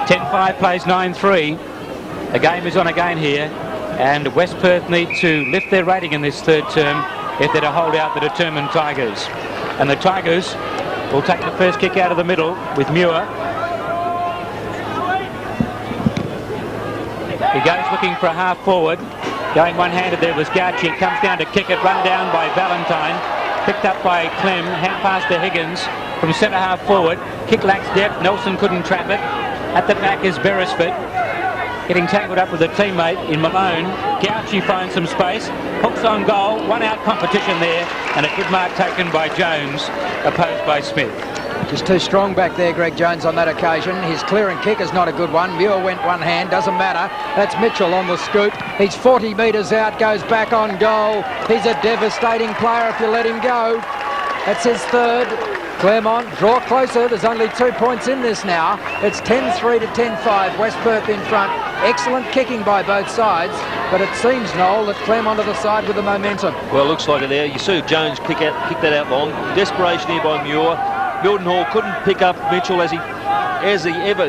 10-5 plays 9-3. The game is on again here, and West Perth need to lift their rating in this third term if they're to hold out the determined Tigers. And the Tigers will take the first kick out of the middle with Muir. He goes looking for a half forward. Going one-handed there was Gauci. Comes down to kick it, run down by Valentine. Picked up by Clem, hand pass to Higgins from centre half forward. Kick lacks depth, Nelson couldn't trap it. At the back is Beresford, getting tangled up with a teammate in Malone. Gauci finds some space, hooks on goal, one out competition there, and a good mark taken by Jones, opposed by Smith. Just too strong back there, Greg Jones, on that occasion. His clearing kick is not a good one. Muir went one hand, doesn't matter. That's Mitchell on the scoop. He's 40 metres out, goes back on goal. He's a devastating player if you let him go. That's his third. Claremont draw closer. There's only 2 points in this now. It's 10-3 to 10-5. West Perth in front. Excellent kicking by both sides, but it seems, Noel, that Claremont are the side with the momentum. Well, it looks like it there. You see Jones kick that out long. Desperation here by Muir. Mildenhall couldn't pick up Mitchell as he ever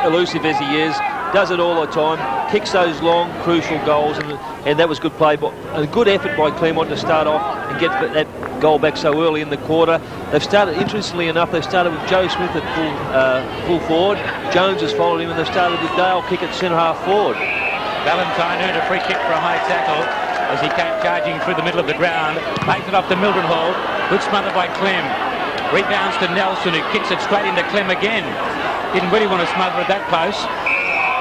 elusive as he is. Does it all the time. Kicks those long, crucial goals, and that was good play. But a good effort by Claremont to start off and get that goal back so early in the quarter. They've started, interestingly enough, they started with Joe Smith at full forward. Jones has followed him, and they've started with Dale kick at centre half forward. Valentine earned a free kick for a high tackle as he came charging through the middle of the ground. Makes it off to Mildenhall. Good smother by Clem. Rebounds to Nelson, who kicks it straight into Clem again. Didn't really want to smother it that close.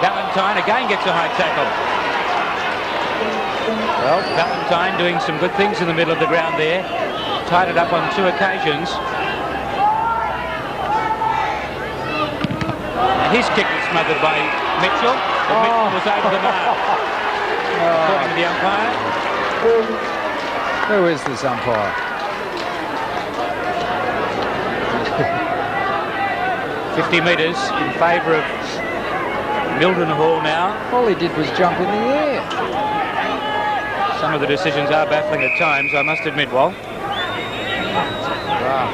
Valentine again gets a high tackle. Well, Valentine doing some good things in the middle of the ground there. Tied it up on 2 occasions. And his kick was smothered by Mitchell. But Mitchell was over the mark. According to the umpire. Who is this umpire? 50 metres in favour of Mildenhall now. All he did was jump in the air. Some of the decisions are baffling at times, I must admit, Wal. Wow.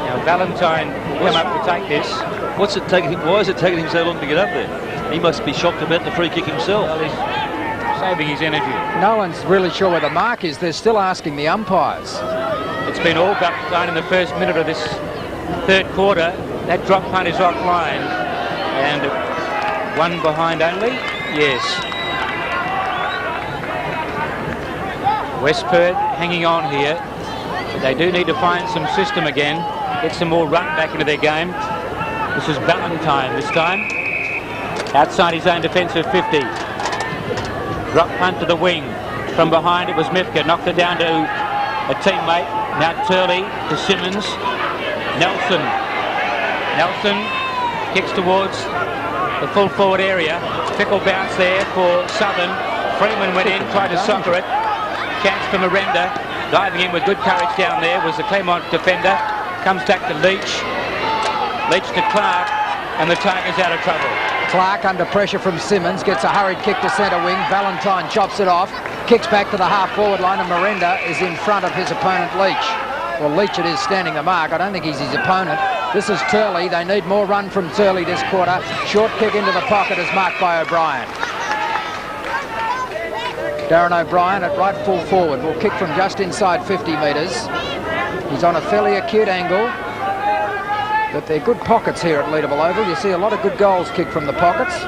Now Valentine will come up to take this. What's it taking? Why is it taking him so long to get up there? He must be shocked about the free kick himself. Well, he's saving his energy. No one's really sure where the mark is. They're still asking the umpires. It's been all Valentine in the first minute of this third quarter. That drop punt is offline. And one behind only? Yes. West Perth hanging on here. But they do need to find some system again. Get some more run back into their game. This is Valentine this time. Outside his own defensive 50. Drop punt to the wing. From behind it was Mifka. Knocked it down to a teammate. Now Turley to Simmons. Nelson kicks towards the full forward area. Fickle bounce there for Southern. Freeman went in, tried to soccer it. Chance for Miranda. Diving in with good courage down there was the Claremont defender. Comes back to Leach. Leach to Clark, and the Tigers out of trouble. Clark under pressure from Simmons, gets a hurried kick to centre wing. Valentine chops it off, kicks back to the half forward line, and Miranda is in front of his opponent Leach. Well, Leach it is standing the mark. I don't think he's his opponent. This is Turley. They need more run from Turley this quarter. Short kick into the pocket is marked by O'Brien. Darren O'Brien at right full forward will kick from just inside 50 metres. He's on a fairly acute angle. But they're good pockets here at Leederville Oval. You see a lot of good goals kicked from the pockets.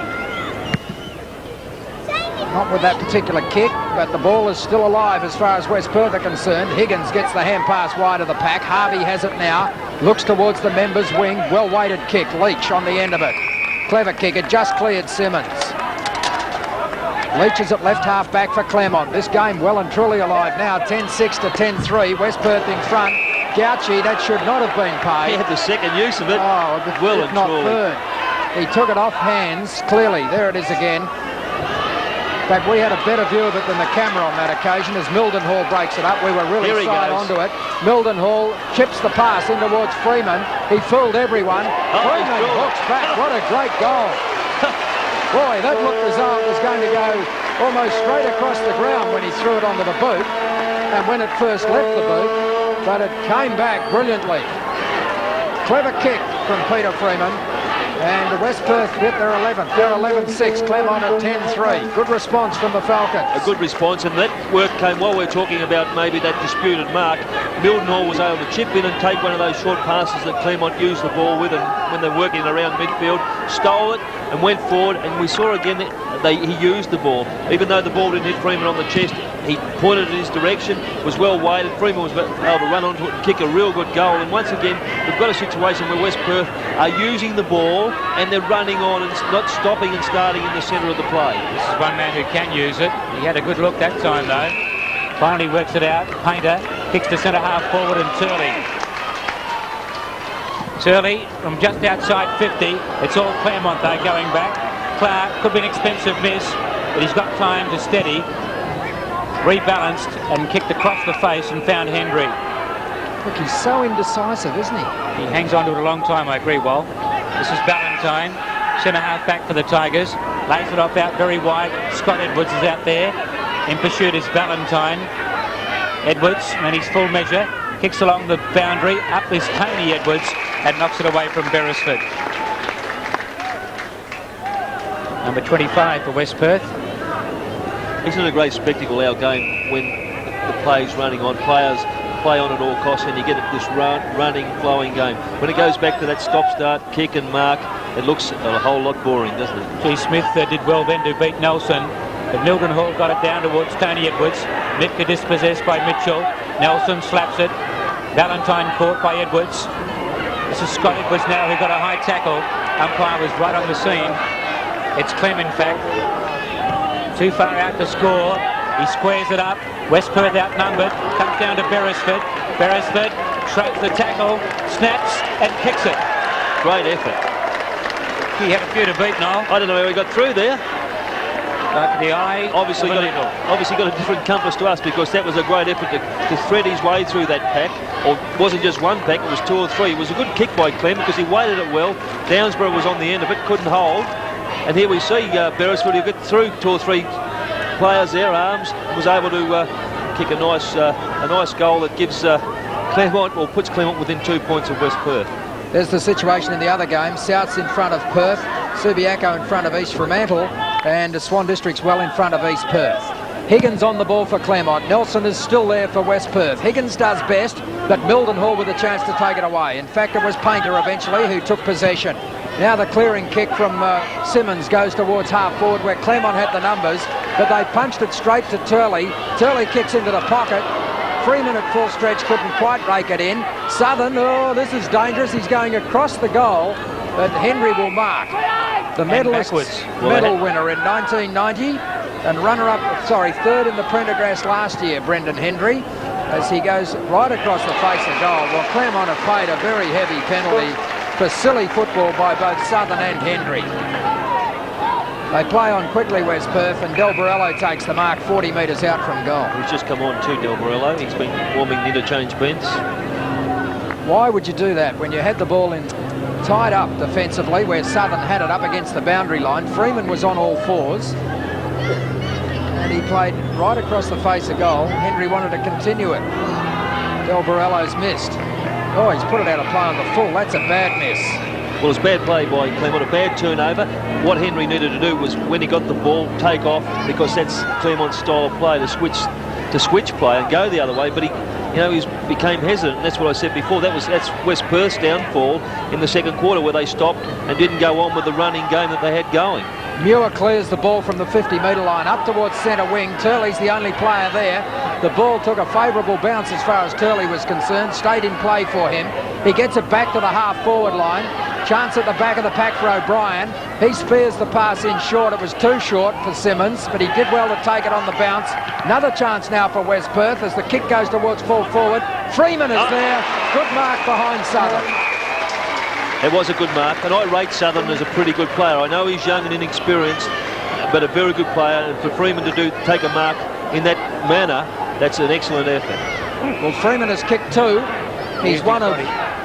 Not with that particular kick, but the ball is still alive as far as West Perth are concerned. Higgins gets the hand pass wide of the pack. Harvey has it now. Looks towards the members' wing. Well-weighted kick. Leach on the end of it. Clever kick. It just cleared Simmons. Leach is at left half back for Claremont. This game well and truly alive now. 10-6 to 10-3. West Perth in front. Gauci, that should not have been paid. He had the second use of it. Oh, well if and not truly. third. He took it off hands, clearly. There it is again. In fact, we had a better view of it than the camera on that occasion as Mildenhall breaks it up. We were really side onto it. Mildenhall chips the pass in towards Freeman. He fooled everyone. Freeman hooks back. What a great goal. Boy, that looked as though it was going to go almost straight across the ground when he threw it onto the boot. And when it first left the boot, but it came back brilliantly. Clever kick from Peter Freeman. And West Perth get their 11th. They're 11-6. Claremont at 10-3. Good response from the Falcons. A good response, and that work came while we're talking about maybe that disputed mark. Milton Hall was able to chip in and take one of those short passes that Claremont used the ball with, and when they're working around midfield, stole it and went forward, and we saw again that he used the ball. Even though the ball didn't hit Freeman on the chest, he pointed in his direction, was well weighted. Freeman was able to run onto it and kick a real good goal. And once again, we've got a situation where West Perth are using the ball and they're running on and not stopping and starting in the centre of the play. This is one man who can use it. He had a good look that time though. Finally works it out. Painter kicks to centre half forward, and Turley from just outside 50. It's all Claremont though going back. Clark could be an expensive miss, but he's got time to steady. Rebalanced and kicked across the face and found Hendry. Look, he's so indecisive, isn't he? He hangs on to it a long time, I agree, Wal. This is Ballantyne, centre half back for the Tigers. Lays it off out very wide. Scott Edwards is out there. In pursuit is Ballantyne. Edwards, and he's full measure. Kicks along the boundary. Up is Tony Edwards and knocks it away from Beresford. Number 25 for West Perth. Isn't it a great spectacle, our game, when the play's running on, players play on at all costs, and you get this running, flowing game. When it goes back to that stop-start, kick and mark, it looks a whole lot boring, doesn't it? G. Smith did well then to beat Nelson, but Milton Hall got it down towards Tony Edwards. Mitka dispossessed by Mitchell. Nelson slaps it. Ballantyne caught by Edwards. This is Scott Edwards now, who got a high tackle. Umpire was right on the scene. It's Clem, in fact. Too far out to score. He squares it up. West Perth outnumbered. Comes down to Beresford. Beresford shrugs the tackle, snaps and kicks it. Great effort. He had a few to beat, Noel. I don't know how he got through there. But the eye obviously got a different compass to us, because that was a great effort to thread his way through that pack. Or it wasn't just one pack, it was two or three. It was a good kick by Clem because he weighted it well. Downsborough was on the end of it, couldn't hold. And here we see Beresford, who got through two or three players there, arms, and was able to kick a nice goal that gives Claremont, or puts Claremont within 2 points of West Perth. There's the situation in the other game. South's in front of Perth, Subiaco in front of East Fremantle, and Swan District's well in front of East Perth. Higgins on the ball for Claremont. Nelson is still there for West Perth. Higgins does best, but Milton Hall with a chance to take it away. In fact, it was Painter eventually who took possession. Now the clearing kick from Simmons goes towards half forward, where Claremont had the numbers, but they punched it straight to Turley. Turley kicks into the pocket. Freeman at full stretch couldn't quite rake it in. Southern, oh, this is dangerous. He's going across the goal, but Henry will mark. The medalist, medal winner in 1990 and third in the Prendergrass last year, Brendan Hendry, as he goes right across the face of goal. Well, Claremont have paid a very heavy penalty for silly football by both Southern and Hendry. They play on quickly, West Perth, and Del Borello takes the mark 40 metres out from goal. He's just come on to Del Borello. He's been warming the interchange bench. Why would you do that when you had the ball in tied up defensively, where Southern had it up against the boundary line? Freeman was on all fours, and he played right across the face of goal. Henry wanted to continue it. Del Borello's missed. Oh, he's put it out of play on the full. That's a bad miss. Well, it's bad play by Claremont, a bad turnover. What Henry needed to do was, when he got the ball, take off, because that's Claremont's style of play, to switch play and go the other way. But he became hesitant, and that's what I said before. That's West Perth's downfall in the second quarter, where they stopped and didn't go on with the running game that they had going. Muir clears the ball from the 50-metre line up towards centre wing. Turley's the only player there. The ball took a favourable bounce as far as Turley was concerned, stayed in play for him. He gets it back to the half-forward line. Chance at the back of the pack for O'Brien. He spears the pass in short. It was too short for Simmons, but he did well to take it on the bounce. Another chance now for West Perth as the kick goes towards full forward. Freeman is there. Good mark behind Southern. It was a good mark, and I rate Southern as a pretty good player. I know he's young and inexperienced, but a very good player, and for Freeman to take a mark in that manner, that's an excellent effort. Well, Freeman has kicked two. He's one of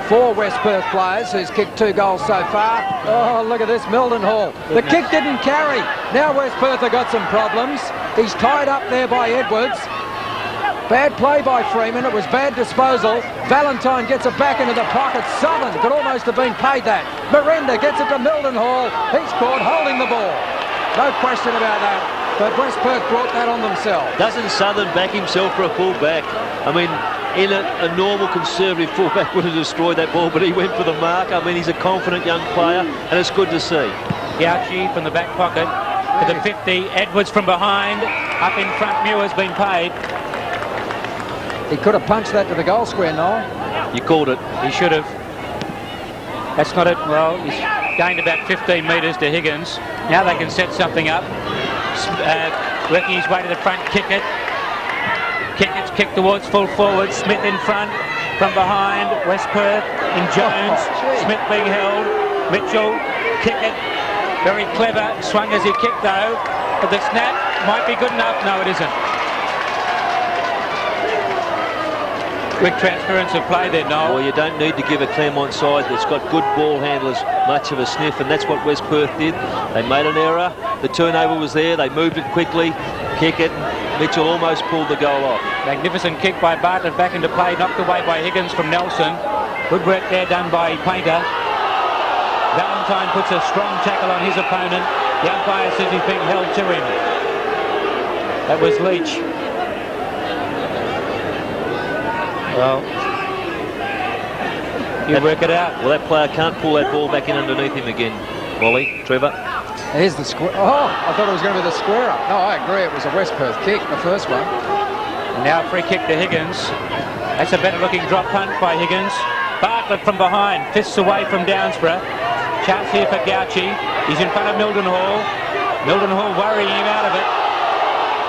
4 West Perth players who's kicked 2 goals so far. Oh, look at this, Milton Hall. The kick didn't carry. Now West Perth have got some problems. He's tied up there by Edwards. Bad play by Freeman. It was bad disposal. Valentine gets it back into the pocket. Southern could almost have been paid that. Miranda gets it to Mildenhall. He's caught holding the ball. No question about that. But West Perth brought that on themselves. Doesn't Southern back himself for a full back? I mean, in a normal conservative fullback would have destroyed that ball, but he went for the mark. I mean, he's a confident young player, and it's good to see. Gauchi from the back pocket to the 50. Edwards from behind. Up in front, Muir's been paid. He could have punched that to the goal square, Noel. You called it. He should have. That's not it. Well, he's gained about 15 metres to Higgins. Now they can set something up. Working his way to the front, kick it. It's kicked towards full forward. Smith in front, from behind. West Perth in Jones. Smith being held. Mitchell, kick it. Very clever. Swung as he kicked though. But the snap might be good enough. No, it isn't. Quick transference of play there, Noel. Well, you don't need to give a Claremont side that's got good ball handlers much of a sniff, and that's what West Perth did. They made an error. The turnover was there. They moved it quickly. Kick it. Mitchell almost pulled the goal off. Magnificent kick by Bartlett back into play, knocked away by Higgins from Nelson. Good work there done by Painter. Valentine puts a strong tackle on his opponent. The umpire says he's being held to him. That was Leach. Well, you work it out. Well, that player can't pull that ball back in underneath him again. Wally, Trevor. Here's the square. Oh, I thought it was going to be the square up. No, I agree. It was a West Perth kick, the first one. And now free kick to Higgins. That's a better looking drop punt by Higgins. Bartlett from behind, fists away from Downsborough. Chance here for Gauchi. He's in front of Mildenhall. Mildenhall worrying him out of it.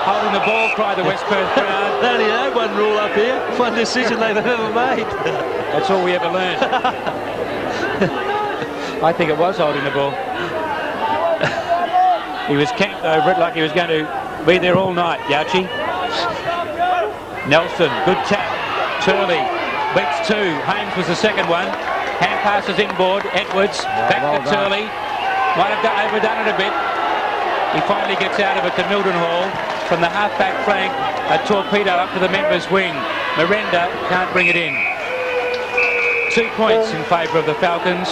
Holding the ball, cry the West Perth crowd. They only had one rule up here, one decision they've ever made. That's all we ever learned. I think it was holding the ball. He was camped over it like he was going to be there all night, Gauchi. Nelson, good tap. Turley beats two. Haynes was the second one. Hand passes inboard. Edwards, back to Turley. Might have overdone it a bit. He finally gets out of it to Mildenhall. From the half-back flank, a torpedo up to the members' wing. Miranda can't bring it in. 2 points in favour of the Falcons.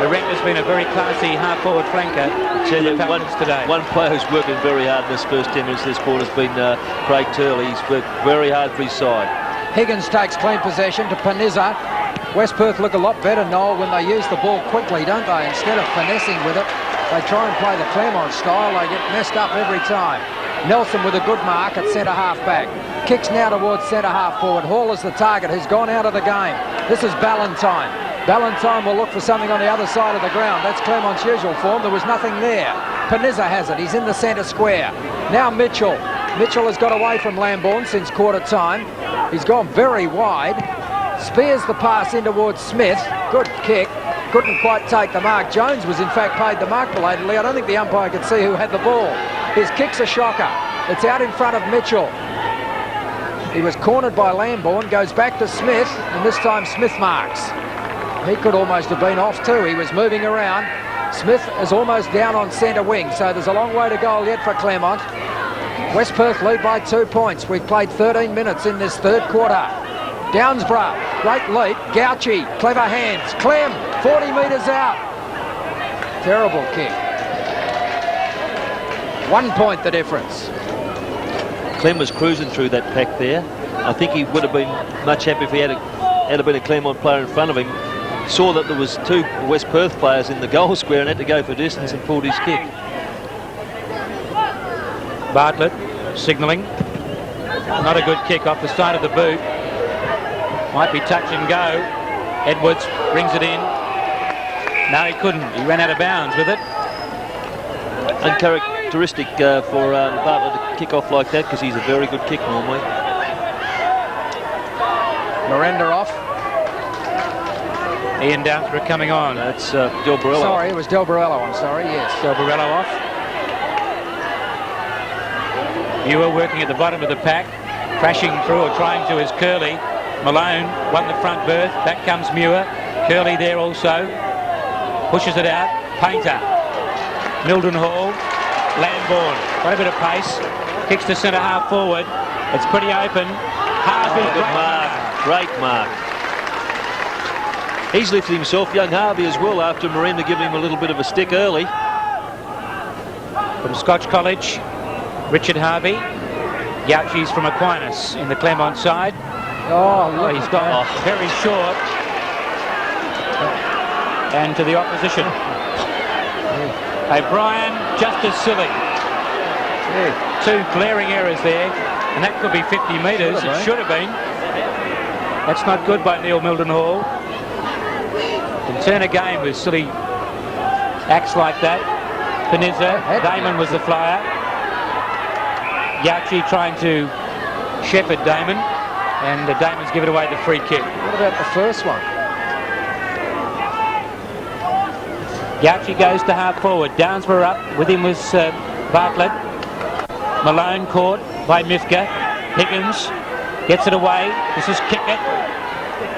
Miranda's been a very classy half-forward flanker to the Falcons today. One player who's working very hard in this first 10 minutes of this quarter has been Craig Turley. He's worked very hard for his side. Higgins takes clean possession to Panizza. West Perth look a lot better, Noel, when they use the ball quickly, don't they? Instead of finessing with it, they try and play the Claremont style. They get messed up every time. Nelson with a good mark at centre half back. Kicks now towards centre half forward. Hall is the target, who's gone out of the game. This is Ballantyne. Ballantyne will look for something on the other side of the ground. That's Claremont's usual form. There was nothing there. Panizza has it. He's in the centre square. Now Mitchell. Mitchell has got away from Lambourne since quarter time. He's gone very wide. Spears the pass in towards Smith. Good kick. Couldn't quite take the mark. Jones was in fact paid the mark belatedly. I don't think the umpire could see who had the ball. His kick's a shocker. It's out in front of Mitchell. He was cornered by Lambourne, goes back to Smith, and this time Smith marks. He could almost have been off too. He was moving around. Smith is almost down on centre wing, so there's a long way to go yet for Claremont. West Perth lead by 2 points. We've played 13 minutes in this third quarter. Downsborough, great lead. Gauchi, clever hands. Clem, 40 metres out. Terrible kick. 1 point the difference. Clem was cruising through that pack there. I think he would have been much happier if he had been a Claremont player in front of him. Saw that there was two West Perth players in the goal square and had to go for distance and pulled his kick. Bartlett signalling. Not a good kick off the side of the boot. Might be touch and go. Edwards brings it in. No, he couldn't. He ran out of bounds with it. Uncharacteristic for Bartlett to kick off like that, because he's a very good kick normally. Miranda off. Ian Downsborough coming on. That's Del Borello. Sorry, it was Del Borello, I'm sorry, yes. Del Borello off. Muir working at the bottom of the pack, crashing through or trying to is Curley. Malone won the front berth. Back comes Muir. Curley there also. Pushes it out. Painter. Mildenhall. Lambourne. Got a bit of pace. Kicks to centre half forward. It's pretty open. Harvey, Good mark. Great mark. He's lifted himself, young Harvey as well, after Miranda giving him a little bit of a stick early. From Scotch College, Richard Harvey. Gauchi's from Aquinas in the Claremont side. Oh, look, He's got very short. And to the opposition. O'Brien, just as silly. Two glaring errors there. And that could be 50 metres. It should have been. That's not good by Neil Mildenhall. Can turn a game with silly acts like that. Peniza, Damon was the flyer. Gauchi trying to shepherd Damon, and Damon's given away the free kick. What about the first one? Gauchi goes to half forward. Downsborough up. With him was Bartlett. Malone caught by Mifka. Higgins gets it away. This is kick it.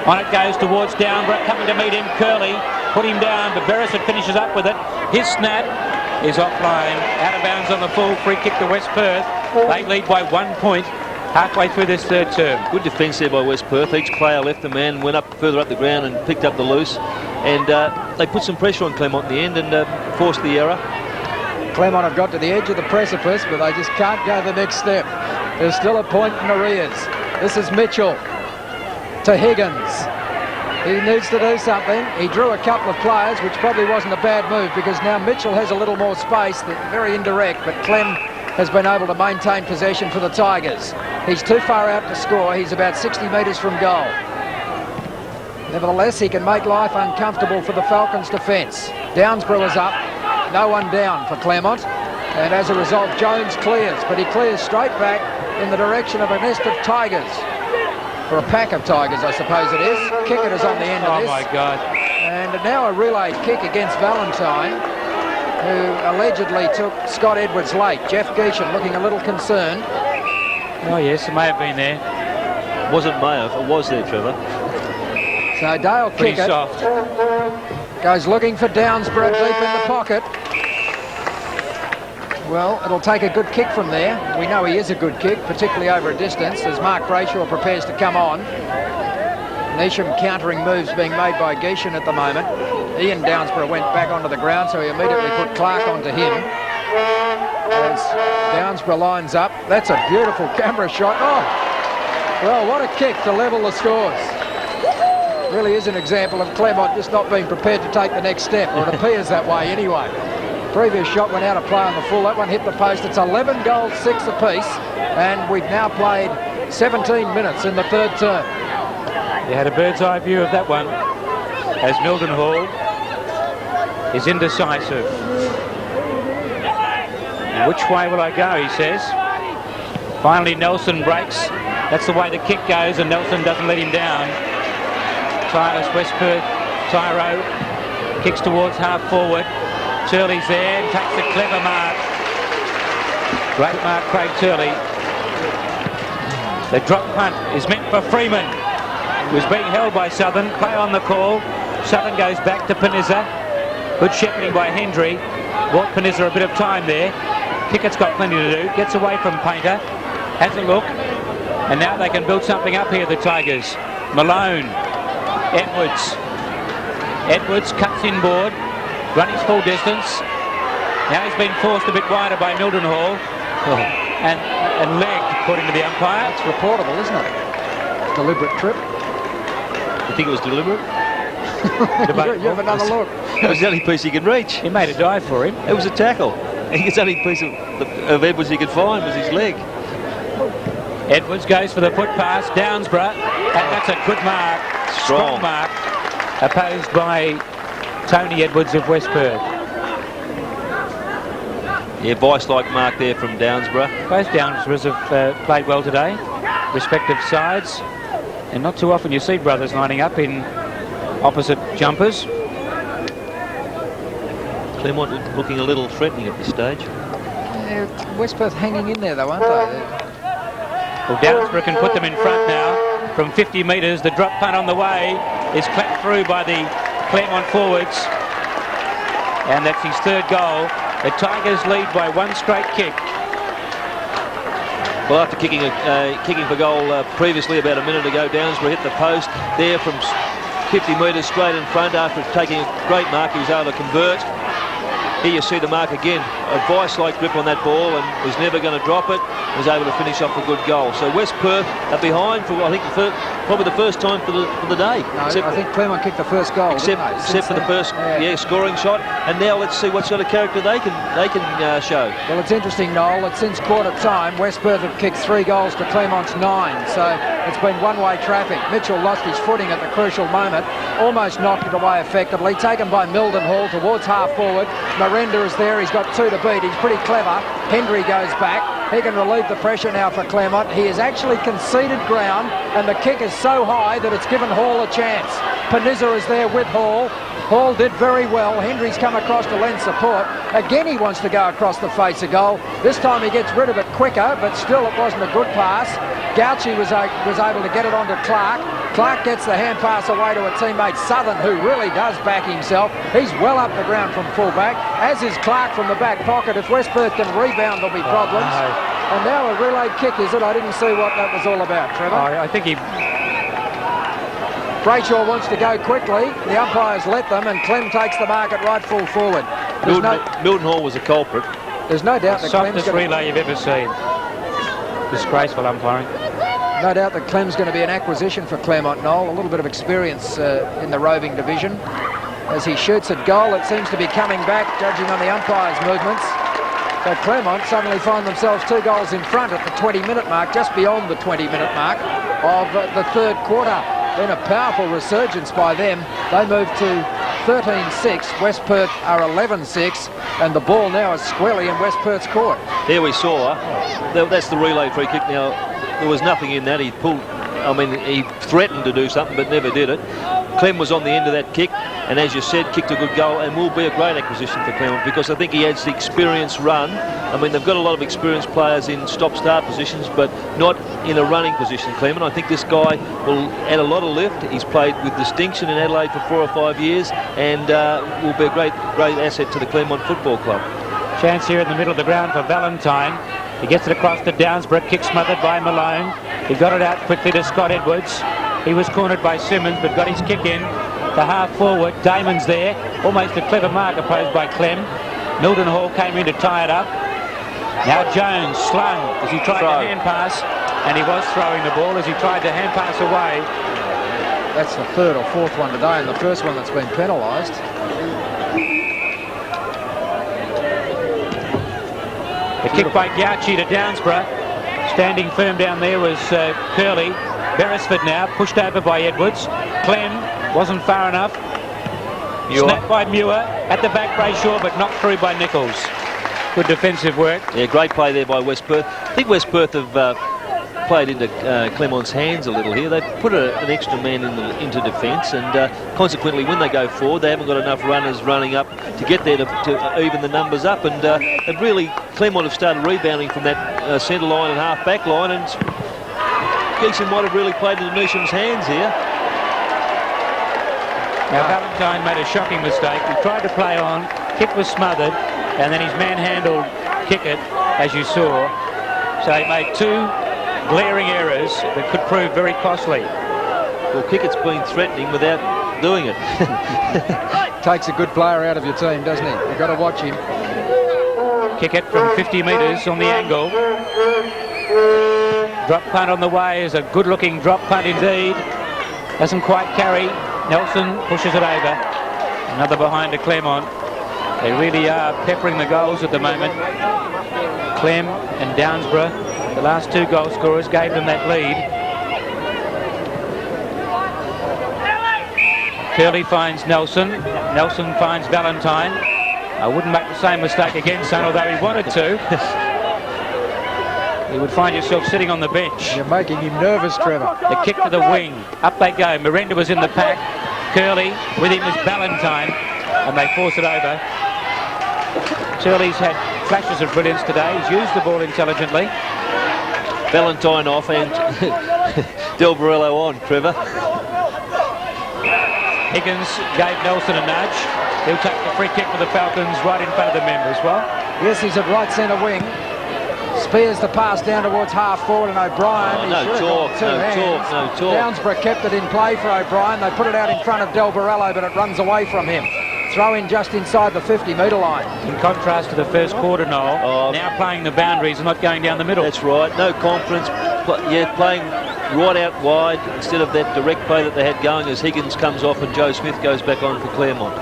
On it goes towards Downborough. Coming to meet him, Curley. Put him down, but Beresford finishes up with it. His snap is offline. Out of bounds on the full. Free kick to West Perth. They lead by 1 point halfway through this third term. Good defence there by West Perth. Each player left the man, went up further up the ground and picked up the loose. And they put some pressure on Claremont in the end and forced the error. Claremont have got to the edge of the precipice, but they just can't go the next step. There's still a point in arrears. This is Mitchell to Higgins. He needs to do something. He drew a couple of players, which probably wasn't a bad move, because now Mitchell has a little more space. Very indirect, but Clem has been able to maintain possession for the Tigers. He's too far out to score. He's about 60 metres from goal. Nevertheless, he can make life uncomfortable for the Falcons' defence. Downsborough is up. No one down for Claremont. And as a result, Jones clears, but he clears straight back in the direction of a nest of tigers. Or a pack of tigers, I suppose it is. Kickett is on the end of this. Oh, my God. And now a relay kick against Valentine, who allegedly took Scott Edwards late. Jeff Geeshan looking a little concerned. Oh, yes, it may have been there. Wasn't may have. It was there, Trevor. So Dale Pretty Kickett soft. goes looking for Downsborough deep in the pocket. Well, it'll take a good kick from there. We know he is a good kick, particularly over a distance, as Mark Brayshaw prepares to come on. Neesham countering moves being made by Geeshan at the moment. Ian Downsborough went back onto the ground, so he immediately put Clark onto him. As Downsborough lines up. That's a beautiful camera shot. Oh, well, what a kick to level the scores. Really is an example of Claremont just not being prepared to take the next step, or it appears that way anyway. Previous shot went out of play on the full. That one hit the post. It's 11 goals, 6 apiece, and we've now played 17 minutes in the third term. You had a bird's eye view of that one, as Mildenhall is indecisive. Which way will I go, he says. Finally, Nelson breaks. That's the way the kick goes, and Nelson doesn't let him down. Tireless West Perth. Tyro kicks towards half forward. Turley's there and takes a clever mark. Great mark, Craig Turley. The drop punt is meant for Freeman. It was being held by Southern. Play on the call. Southern goes back to Peniza. Good shepherding by Hendry. Bought Peniza a bit of time there. Kickett's got plenty to do. Gets away from Painter. Has a look. And now they can build something up here, the Tigers. Malone. Edwards. Edwards cuts inboard. Running full distance. Now he's been forced a bit wider by Mildenhall. And legged, according to the umpire. It's reportable, isn't it? Deliberate trip. You think it was deliberate? You have another look. It was the only piece he could reach. He made a dive for him. It was a tackle. I think it's the only piece of Edwards he could find was his leg. Edwards goes for the foot pass. Downsborough. And that's a good mark. Strong mark. Opposed by Tony Edwards of West Perth. Yeah, vice-like mark there from Downsborough. Both Downsboroughs have played well today, respective sides, and not too often you see brothers lining up in opposite jumpers. Claremont looking a little threatening at this stage. Yeah, West Perth hanging in there though, aren't they? Well, Downsborough can put them in front now. From 50 metres, the drop punt on the way is clapped through by the Claremont forwards, and that's his third goal. The Tigers lead by one straight kick. Well, after kicking for goal previously about a minute ago, Downsborough hit the post there from 50 metres straight in front. After taking a great mark, he was able to convert. Here you see the mark again. A vice-like grip on that ball and was never going to drop it. Was able to finish off a good goal. So West Perth are behind for, I think, probably the first time for the day. No, I think Claremont kicked the first goal, except for the first scoring shot. And now let's see what sort of character they can show. Well, it's interesting, Noel, that since quarter time, West Perth have kicked 3 goals to Claremont's 9. So it's been one-way traffic. Mitchell lost his footing at the crucial moment, almost knocked it away effectively, taken by Mildenhall towards half forward. Miranda is there, he's got 2 to beat, he's pretty clever. Hendry goes back, he can relieve the pressure now for Claremont. He has actually conceded ground and the kick is so high that it's given Hall a chance. Panizza is there with Hall. Hall did very well. Hendry's come across to lend support. Again he wants to go across the face of goal. This time he gets rid of it quicker, but still it wasn't a good pass. Gauci was able to get it onto Clark. Clark gets the hand pass away to a teammate, Southern, who really does back himself. He's well up the ground from fullback, as is Clark from the back pocket. If West Perth can rebound, there'll be problems. And now a relayed kick, is it? I didn't see what that was all about, Trevor. I think he... Brayshaw wants to go quickly. The umpires let them, and Clem takes the mark at right full forward. Mildenhall was a culprit. There's no doubt that Clem's... Softest relay you've ever seen. Disgraceful umpiring. No doubt that Clem's going to be an acquisition for Claremont, Noel. A little bit of experience in the roving division. As he shoots at goal, it seems to be coming back, judging on the umpire's movements. So Claremont suddenly find themselves 2 goals in front at the 20-minute mark, just beyond the 20-minute mark of the third quarter. Then a powerful resurgence by them. They move to 13-6. West Perth are 11-6, and the ball now is squarely in West Perth's court. There we saw. That's the relay free kick. Now, there was nothing in that. He threatened to do something, but never did it. Clem was on the end of that kick, and as you said, kicked a good goal, and will be a great acquisition for Claremont because I think he adds the experience run. I mean, they've got a lot of experienced players in stop-start positions, but not in a running position, Claremont. I think this guy will add a lot of lift. He's played with distinction in Adelaide for 4 or 5 years, and will be a great asset to the Claremont Football Club. Chance here in the middle of the ground for Valentine. He gets it across to Downsborough, kick smothered by Malone. He got it out quickly to Scott Edwards. He was cornered by Simmons, but got his kick in to half forward. Damon's there, almost a clever mark opposed by Clem. Mildenhall came in to tie it up. Now Jones slung as he tried to hand pass, and he was throwing the ball as he tried to hand pass away. That's the 3rd or 4th one today, and the first one that's been penalised. The kick by Gauci to Downsborough. Standing firm down there was Curley. Beresford now, pushed over by Edwards. Clem wasn't far enough. Snapped by Muir. At the back, Brayshaw, but knocked through by Nichols. Good defensive work. Yeah, great play there by West Perth. I think West Perth have played into Claremont's hands a little here. They've put an extra man into defence, and consequently, when they go forward, they haven't got enough runners running up to get there to even the numbers up. And they've really, Claremont have started rebounding from that centre line and half back line, and Geeson might have really played into Neesham's hands here. Now Valentine made a shocking mistake. He tried to play on, kick was smothered, and then his manhandled Kickett, as you saw. So he made 2 glaring errors that could prove very costly. Well, Kickett's been threatening without doing it. Takes a good player out of your team, doesn't he? You've got to watch him. Kickett from 50 metres on the angle. Drop punt on the way is a good-looking drop punt indeed. Doesn't quite carry. Nelson pushes it over. Another behind to Claremont. They really are peppering the goals at the moment. Clem and Downsborough, the last 2 goal scorers, gave them that lead. Curley finds Nelson. Nelson finds Valentine. I wouldn't make the same mistake again, son, although he wanted to. You would find yourself sitting on the bench. You're making him nervous, Trevor. The kick to the wing. Up they go. Miranda was in the pack. Curley, with him is Valentine, and they force it over. Curley's had flashes of brilliance today. He's used the ball intelligently. Valentine off and Del Barello on, Trevor. Higgins gave Nelson a nudge. He'll take the free kick for the Falcons right in front of the men as well. Yes, he's at right centre wing. Spears the pass down towards half forward, and O'Brien. No talk. Downsborough kept it in play for O'Brien. They put it out in front of Del Borello, but it runs away from him. Throw in just inside the 50-metre line. In contrast to the first quarter, Noel, now playing the boundaries and not going down the middle. That's right. No confidence. Playing right out wide instead of that direct play that they had going as Higgins comes off and Joe Smith goes back on for Claremont.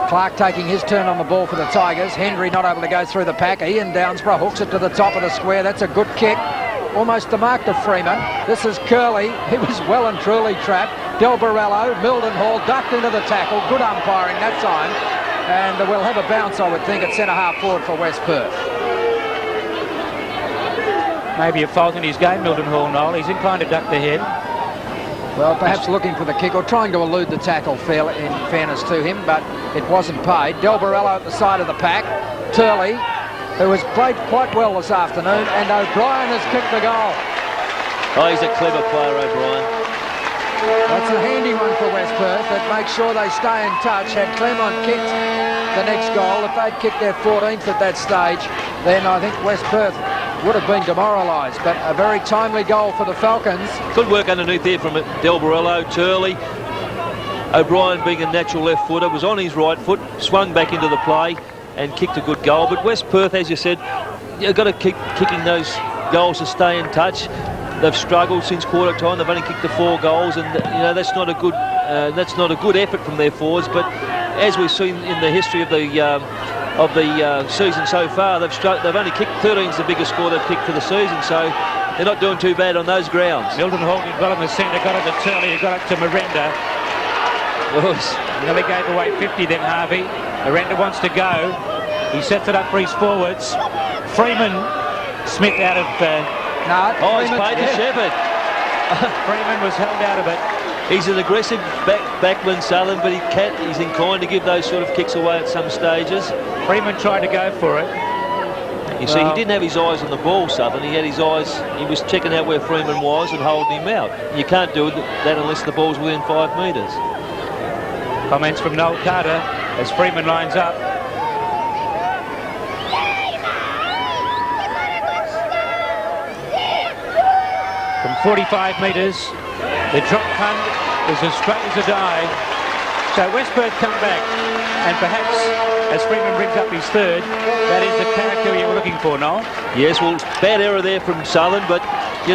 Clark taking his turn on the ball for the Tigers. Henry not able to go through the pack. Ian Downsborough hooks it to the top of the square. That's a good kick. Almost the mark to Freeman. This is Curley. He was well and truly trapped. Del Borello, Mildenhall ducked into the tackle. Good umpiring that time. And we'll have a bounce, I would think, at centre-half forward for West Perth. Maybe a fault in his game, Mildenhall, Noel. He's inclined to duck the head. Well, perhaps looking for the kick or trying to elude the tackle, in fairness to him, but it wasn't paid. Del Borello at the side of the pack. Turley, who has played quite well this afternoon, and O'Brien has kicked the goal. Oh, he's a clever player, O'Brien. That's a handy one for West Perth that makes sure they stay in touch. Had Claremont kicked the next goal, if they'd kicked their 14th at that stage, then I think West Perth would have been demoralised, but a very timely goal for the Falcons. Good work underneath there from Del Borello, Turley. O'Brien, being a natural left footer, was on his right foot, swung back into the play and kicked a good goal. But West Perth, as you said, you've got to keep kicking those goals to stay in touch. They've struggled since quarter time. They've only kicked the 4 goals, and that's not a good effort from their forwards. But as we've seen in the history of the season so far, they've only kicked 13's the biggest score they've kicked for the season, so they're not doing too bad on those grounds. Mildenhall did well in the centre, got it to Turley, who got it to Miranda. Nearly gave away 50 then, Harvey. Miranda wants to go. He sets it up for his forwards. Freeman, Smith out of... he's paid to Shepherd. Freeman was held out of it. He's an aggressive backman, Southern, but he's inclined to give those sort of kicks away at some stages. Freeman tried to go for it. You see, he didn't have his eyes on the ball, Southern. He had his eyes, he was checking out where Freeman was and holding him out. You can't do that unless the ball's within 5 metres. Comments from Noel Carter as Freeman lines up. From 45 metres, the drop punt is as straight as a die. So West Perth come back, and perhaps as Freeman brings up his 3rd, that is the character you were looking for, Noel. Yes, well, bad error there from Southern, but you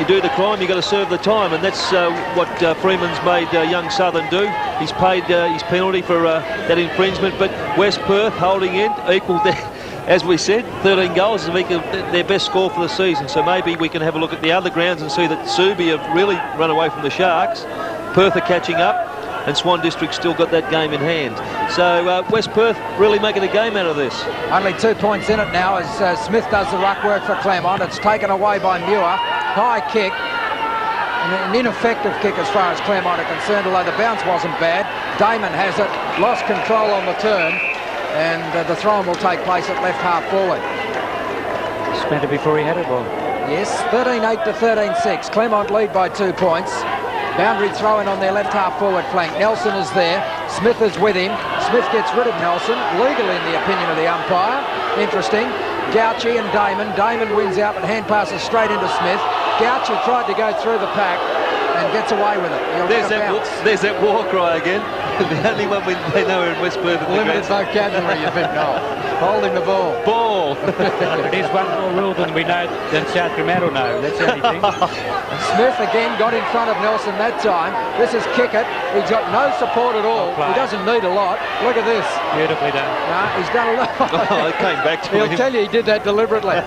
do the crime, you've got to serve the time, and that's what Freeman's made young Southern do. He's paid his penalty for that infringement, but West Perth holding in, equal there. As we said, 13 goals is their best score for the season, so maybe we can have a look at the other grounds and see that Subi have really run away from the Sharks. Perth are catching up, and Swan District still got that game in hand. So West Perth really making a game out of this. Only 2 points in it now as Smith does the ruck work for Claremont. It's taken away by Muir. High kick, an ineffective kick as far as Claremont are concerned, although the bounce wasn't bad. Damon has it, lost control on the turn, and the throw-in will take place at left half forward. Spent it before he had it, ball. Yes, 13-8 to 13-6. Claremont lead by 2 points. Boundary throw-in on their left half forward flank. Nelson is there. Smith is with him. Smith gets rid of Nelson. Legal in the opinion of the umpire. Interesting. Gauchi and Damon. Damon wins out, but hand passes straight into Smith. Gauchi tried to go through the pack and gets away with it. There's that war cry again. The only one they know in West Perth. Limited vocabulary, you think, Noel. Holding the ball. Ball. It is one more rule than we know, than South Fremantle know. That's the only thing. Smith again got in front of Nelson that time. This is Kickett. He's got no support at all. He doesn't need a lot. Look at this. Beautifully done. No, he's done a lot. It came back to him. He'll tell you he did that deliberately.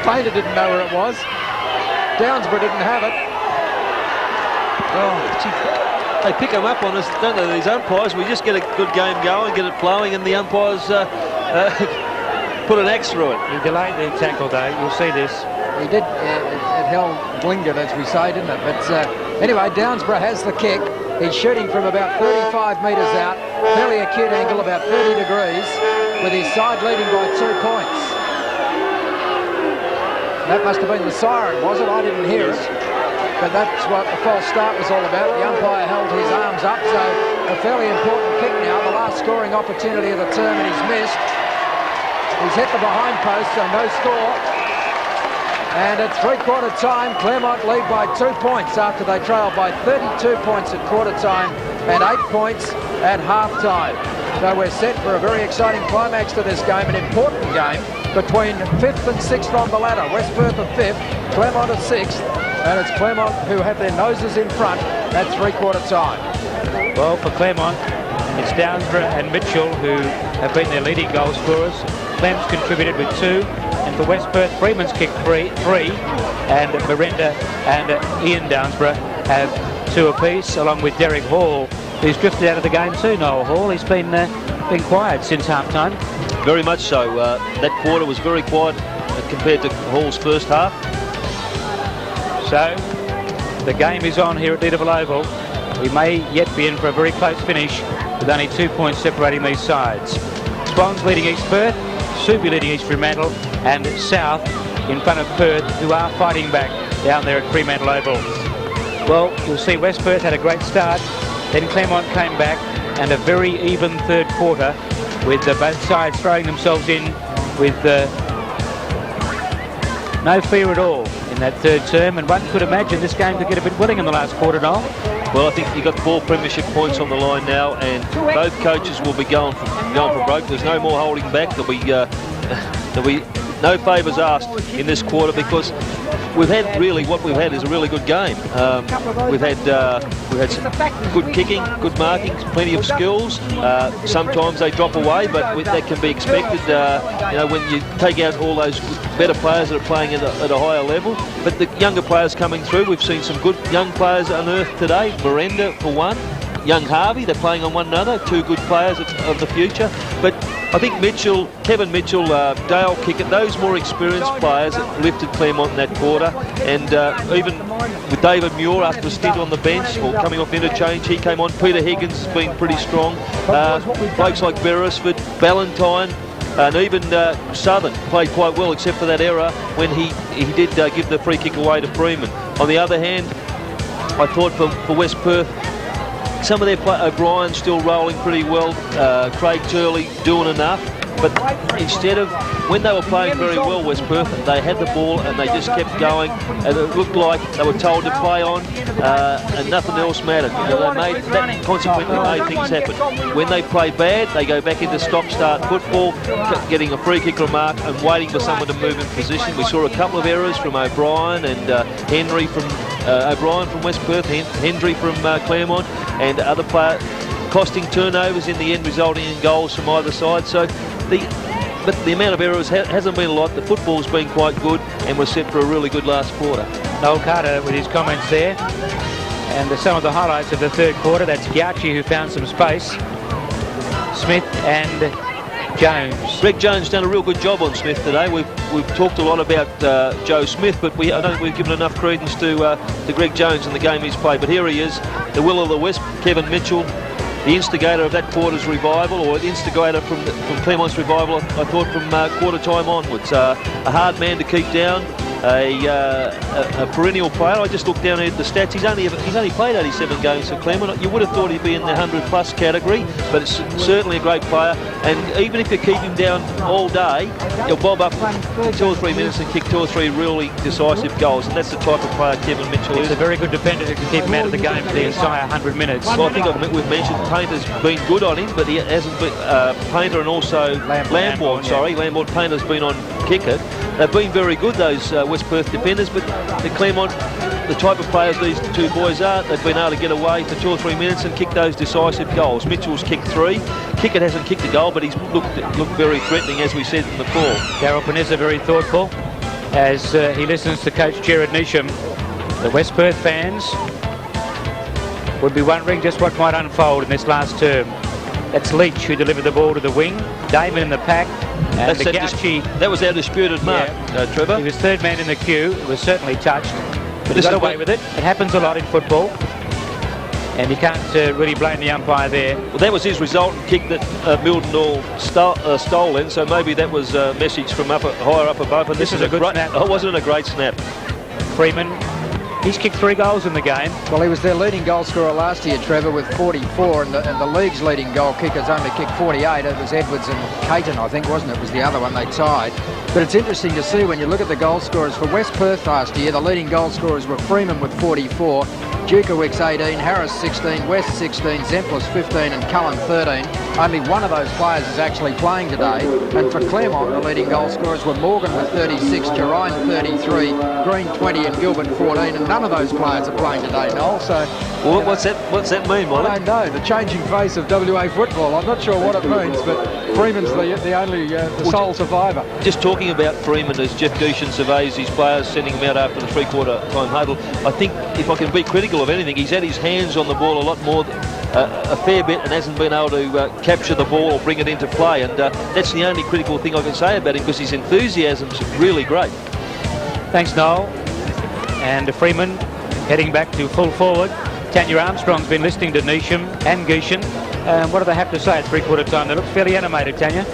Painter didn't know where it was. Downsborough didn't have it. Oh, gee. They pick them up on us, don't they, these umpires? We just get a good game going, get it flowing, and the umpires put an axe through it. He delayed the tackle, though. You'll see this. He did. It held blingered, as we say, didn't it? But anyway, Downsborough has the kick. He's shooting from about 35 metres out. Fairly acute angle, about 30 degrees, with his side leading by 2 points. That must have been the siren, was it? I didn't hear it. But that's what the false start was all about. The umpire held his arms up, so a fairly important kick now. The last scoring opportunity of the term, and he's missed. He's hit the behind post, so no score. And at three-quarter time, Claremont lead by 2 points after they trailed by 32 points at quarter time and 8 points at half-time. So we're set for a very exciting climax to this game, an important game between 5th and 6th on the ladder. West Perth are 5th, Claremont are 6th, and it's Claremont who have their noses in front at three-quarter time. Well, for Claremont, it's Downsborough and Mitchell who have been their leading goal scorers. Clem's contributed with 2, and for West Perth, Freeman's kicked 3, and Miranda and Ian Downsborough have 2 apiece, along with Derek Hall, who's drifted out of the game too. Noel Hall, he's been quiet since half-time. Very much so. That quarter was very quiet compared to Hall's first half. So the game is on here at Leederville Oval. We may yet be in for a very close finish with only 2 points separating these sides. Swans leading East Perth, Subi leading East Fremantle, and South in front of Perth, who are fighting back down there at Fremantle Oval. Well, you'll see West Perth had a great start, then Claremont came back, and a very even third quarter with both sides throwing themselves in with no fear at all in that third term, and one could imagine this game could get a bit willing in the last quarter, Noel. Well, I think you've got 4 premiership points on the line now, and both coaches will be going for broke. There's no more holding back. There'll be no favours asked in this quarter, because we've had what we've had is a really good game. We've had some good kicking, good marking, plenty of skills. Sometimes they drop away, but that can be expected. When you take out all those better players that are playing at a higher level. But the younger players coming through, we've seen some good young players unearthed today. Miranda for one, young Harvey, they're playing on one another, 2 good players of the future. But I think Kevin Mitchell, Dale Kickett, those more experienced players that lifted Claremont in that quarter. And even with David Muir after a stint on the bench or coming off interchange, he came on. Peter Higgins has been pretty strong. Blokes like Beresford, Ballantyne, and even Southern played quite well, except for that error when he did give the free kick away to Freeman. On the other hand, I thought for West Perth, some of their O'Brien still rolling pretty well, Craig Turley doing enough, but instead of, when they were playing very well, West Perth, they had the ball and they just kept going, and it looked like they were told to play on, and nothing else mattered. That consequently made things happen. When they play bad, they go back into stop-start football, getting a free kick remark and waiting for someone to move in position. We saw a couple of errors from O'Brien and Henry from O'Brien from West Perth, Hendry from Claremont, and other players costing turnovers in the end, resulting in goals from either side. So but the amount of errors hasn't been a lot. The football's been quite good, and we're set for a really good last quarter. Noel Carter with his comments there. And some of the highlights of the third quarter, that's Gauci who found some space, Smith and Jones. Greg Jones done a real good job on Smith today. We've talked a lot about Joe Smith, but I don't think we've given enough credence to Greg Jones in the game he's played. But here he is, the will of the wisp, Kevin Mitchell, the instigator of that quarter's revival, or the instigator from Claremont's revival, I thought, from quarter time onwards. A hard man to keep down, a perennial player. I just looked down at the stats. He's only played 87 games for Claremont. You would have thought he'd be in the 100+ category, but it's certainly a great player. And even if you keep him down all day, he'll bob up 2 or 3 minutes and kick 2 or 3 really decisive goals. And that's the type of player Kevin Mitchell is. He's a very good defender who can keep him out of the game for the entire 100 minutes. Well, I think we've mentioned Painter's been good on him, but he hasn't been. Painter and also Lambourne. Lambourne, Painter's been on Kickett. They've been very good, those West Perth defenders, but the Claremont, the type of players these 2 boys are, they've been able to get away for 2 or 3 minutes and kick those decisive goals. Mitchell's kicked 3. Kickett hasn't kicked a goal, but he's looked very threatening, as we said before. Darryl Panizza very thoughtful as he listens to Coach Gerard Neesham. The West Perth fans would be wondering just what might unfold in this last term. That's Leach who delivered the ball to the wing, Damon in the pack, and that was our disputed mark, Trevor. He was third man in the queue. It was certainly touched, but he got away with it. It happens a lot in football, and you can't really blame the umpire there. Well, that was his resultant kick that Mildenhall stole in, so maybe that was a message from higher up above. And this is a good snap. Oh, wasn't it a great snap? Freeman He's kicked 3 goals in the game. Well, he was their leading goal scorer last year, Trevor, with 44, and the league's leading goal kickers only kicked 48. It was Edwards and Caton, I think, wasn't it? It was the other one they tied. But it's interesting to see when you look at the goal scorers for West Perth last year, the leading goal scorers were Freeman with 44, Dukowicz 18, Harris 16, West 16, Zemplis 15 and Cullen 13. Only one of those players is actually playing today. And for Claremont, the leading goal scorers were Morgan with 36, Gerine 33, Green 20 and Gilbert 14. And none of those players are playing today, Noel. So, well, what's that mean, Molly? I don't know. The changing face of WA football. I'm not sure what it means, but Freeman's the only sole survivor. Just talking about Freeman as Jeff Gushin surveys his players, sending them out after the three-quarter time huddle. I think if I can be critical of anything, he's had his hands on the ball a lot more, a fair bit, and hasn't been able to capture the ball or bring it into play. And that's the only critical thing I can say about him, because his enthusiasm's really great. Thanks, Noel. And Freeman heading back to full forward. Tanya Armstrong's been listening to Neesham and Gushin. What do they have to say at three-quarter time? They look fairly animated, Tanya.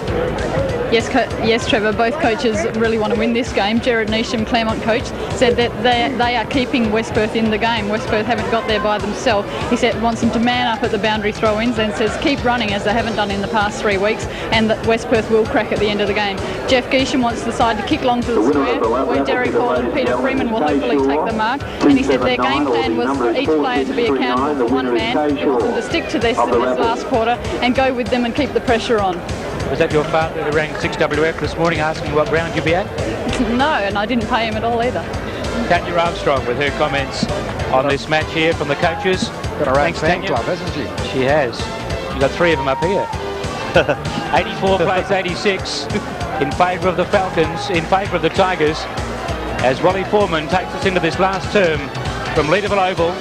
Yes, Trevor, both coaches really want to win this game. Gerard Neesham, Claremont coach, said that they are keeping West Perth in the game. West Perth haven't got there by themselves. He said wants them to man up at the boundary throw-ins and says keep running as they haven't done in the past 3 weeks, and that West Perth will crack at the end of the game. Jeff Gushin wants the side to kick long to the square, where Derek Hall and Peter Freeman will hopefully take the mark. And he said their game plan was for each player to be accountable for one man. He wants them to stick to this in this last quarter and go with them and keep the pressure on. Was that your father who rang 6WF this morning asking what ground you'd be at? No, and I didn't pay him at all either. Tanya Armstrong with her comments on this match here from the coaches. Got her own fan club, hasn't she? She has. She's got 3 of them up here. 84 plays 86 in favour of the Falcons, in favour of the Tigers, as Wally Foreman takes us into this last term from Leederville Oval.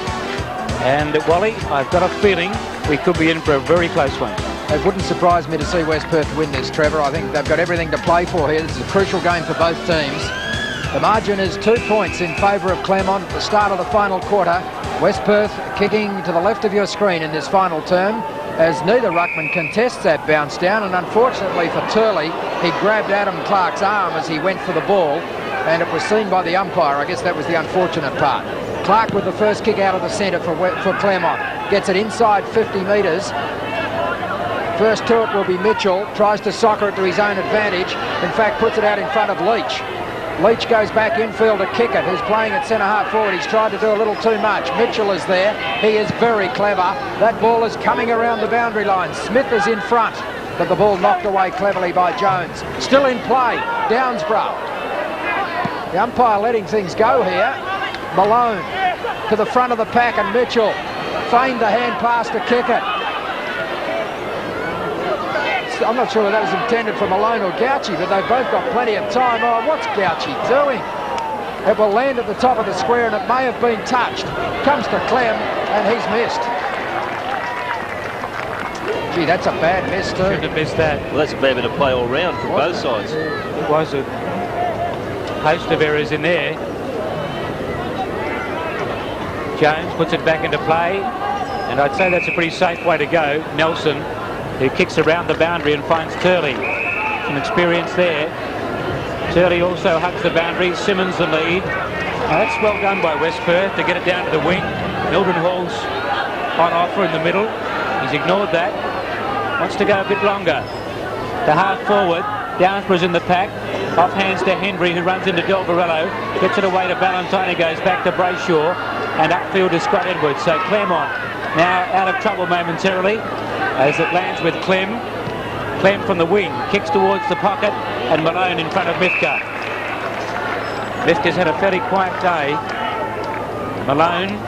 And Wally, I've got a feeling we could be in for a very close one. It wouldn't surprise me to see West Perth win this, Trevor. I think they've got everything to play for here. This is a crucial game for both teams. The margin is 2 points in favour of Claremont at the start of the final quarter. West Perth kicking to the left of your screen in this final term, as neither ruckman contests that bounce down, and unfortunately for Turley, he grabbed Adam Clark's arm as he went for the ball, and it was seen by the umpire. I guess that was the unfortunate part. Clark with the first kick out of the centre for Claremont. Gets it inside 50 metres. First to it will be Mitchell, tries to soccer it to his own advantage, in fact puts it out in front of Leach. Leach goes back infield to kick it, who's playing at centre-half forward. He's tried to do a little too much. Mitchell is there, he is very clever. That ball is coming around the boundary line. Smith is in front, but the ball knocked away cleverly by Jones. Still in play, Downsborough. The umpire letting things go here. Malone to the front of the pack, and Mitchell feigned the hand pass to kick it. I'm not sure whether that was intended for Malone or Gauchi, but they've both got plenty of time. Oh, what's Gauchi doing? It will land at the top of the square, and it may have been touched. Comes to Clem, and he's missed. Gee, that's a bad miss too. Shouldn't have missed that. Well, that's a bad bit of play all round from both sides. It was a host of errors in there. Jones puts it back into play, and I'd say that's a pretty safe way to go. Nelson, who kicks around the boundary and finds Turley. Some experience there. Turley also hugs the boundary. Simmons the lead. Now that's well done by West Perth to get it down to the wing. Mildenhall's on offer in the middle. He's ignored that. Wants to go a bit longer. To half forward. Downsborough's in the pack. Off hands to Henry, who runs into Del Varello. Gets it away to Valentine, who goes back to Brayshaw. And upfield to Scott Edwards. So Claremont now out of trouble momentarily, as it lands with Clem. Clem from the wing, kicks towards the pocket, and Malone in front of Mifka. Mifka's had a fairly quiet day. Malone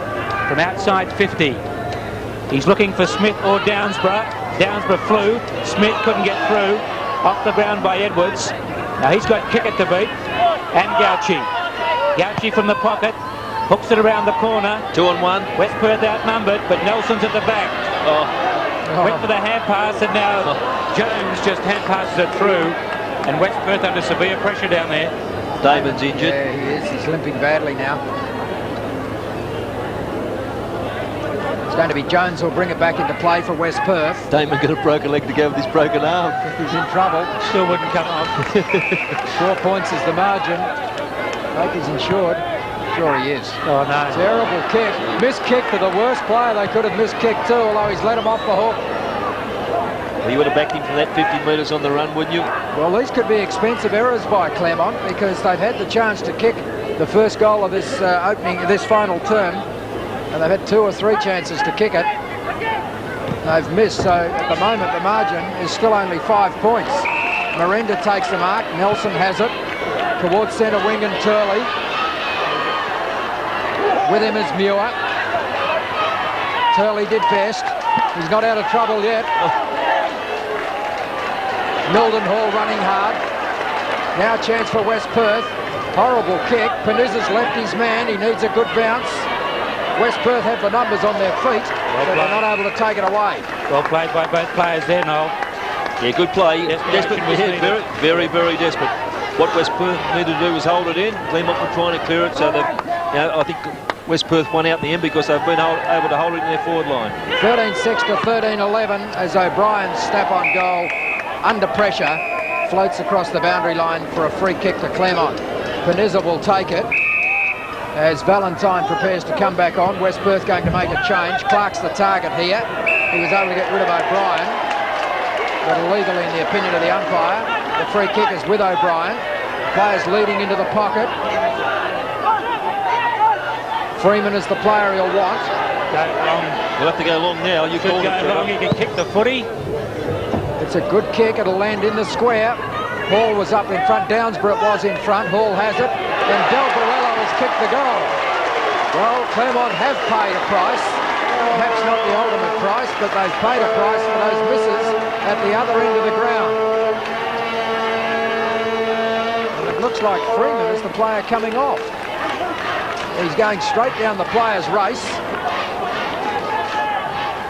from outside 50. He's looking for Smith or Downsborough. Downsborough flew. Smith couldn't get through. Off the ground by Edwards. Now he's got Kickett to beat. And Gauchi. Gauchi from the pocket. Hooks it around the corner. 2-on-1. West Perth outnumbered, but Nelson's at the back. Went for the hand pass, and now Jones just hand passes it through, and West Perth under severe pressure down there. Damon's injured. Yeah, he is. He's limping badly now. It's going to be Jones who'll bring it back into play for West Perth. Damon got a broken leg to go with his broken arm. He's in trouble. Still wouldn't come off. 4 points is the margin. Hope he's insured. Sure he is. Oh, no. Terrible kick. Missed kick to the worst player they could have missed kicked too, although he's let him off the hook. Well, you would have backed him for that 50 metres on the run, wouldn't you? Well, these could be expensive errors by Claremont because they've had the chance to kick the first goal of this this final term, and they've had 2 or 3 chances to kick it. They've missed, so at the moment the margin is still only 5 points. Miranda takes the mark. Nelson has it towards centre wing and Turley. With him is Muir. Turley did best. He's not out of trouble yet. Mildenhall running hard. Now a chance for West Perth. Horrible kick. Panizza's left his man. He needs a good bounce. West Perth have the numbers on their feet, but they're not able to take it away. Well played by both players there, Noel. Yeah, good play. Desperate. Yeah, very, very desperate. What West Perth needed to do was hold it in. Claremont were trying to clear it, so I think West Perth won out in the end because they've been able to hold it in their forward line. 13-6 to 13-11 as O'Brien's snap on goal under pressure floats across the boundary line for a free kick to Claremont. Panizza will take it as Valentine prepares to come back on. West Perth going to make a change. Clark's the target here. He was able to get rid of O'Brien, but illegally in the opinion of the umpire. The free kick is with O'Brien. Players leading into the pocket. Freeman is the player he'll want. Go long. We'll have to go long now. You Could go long. He can kick the footy. It's a good kick. It'll land in the square. Hall was up in front. Downsborough was in front. Hall has it. And Del Barello has kicked the goal. Well, Claremont have paid a price. Perhaps not the ultimate price, but they've paid a price for those misses at the other end of the ground. And it looks like Freeman is the player coming off. He's going straight down the player's race.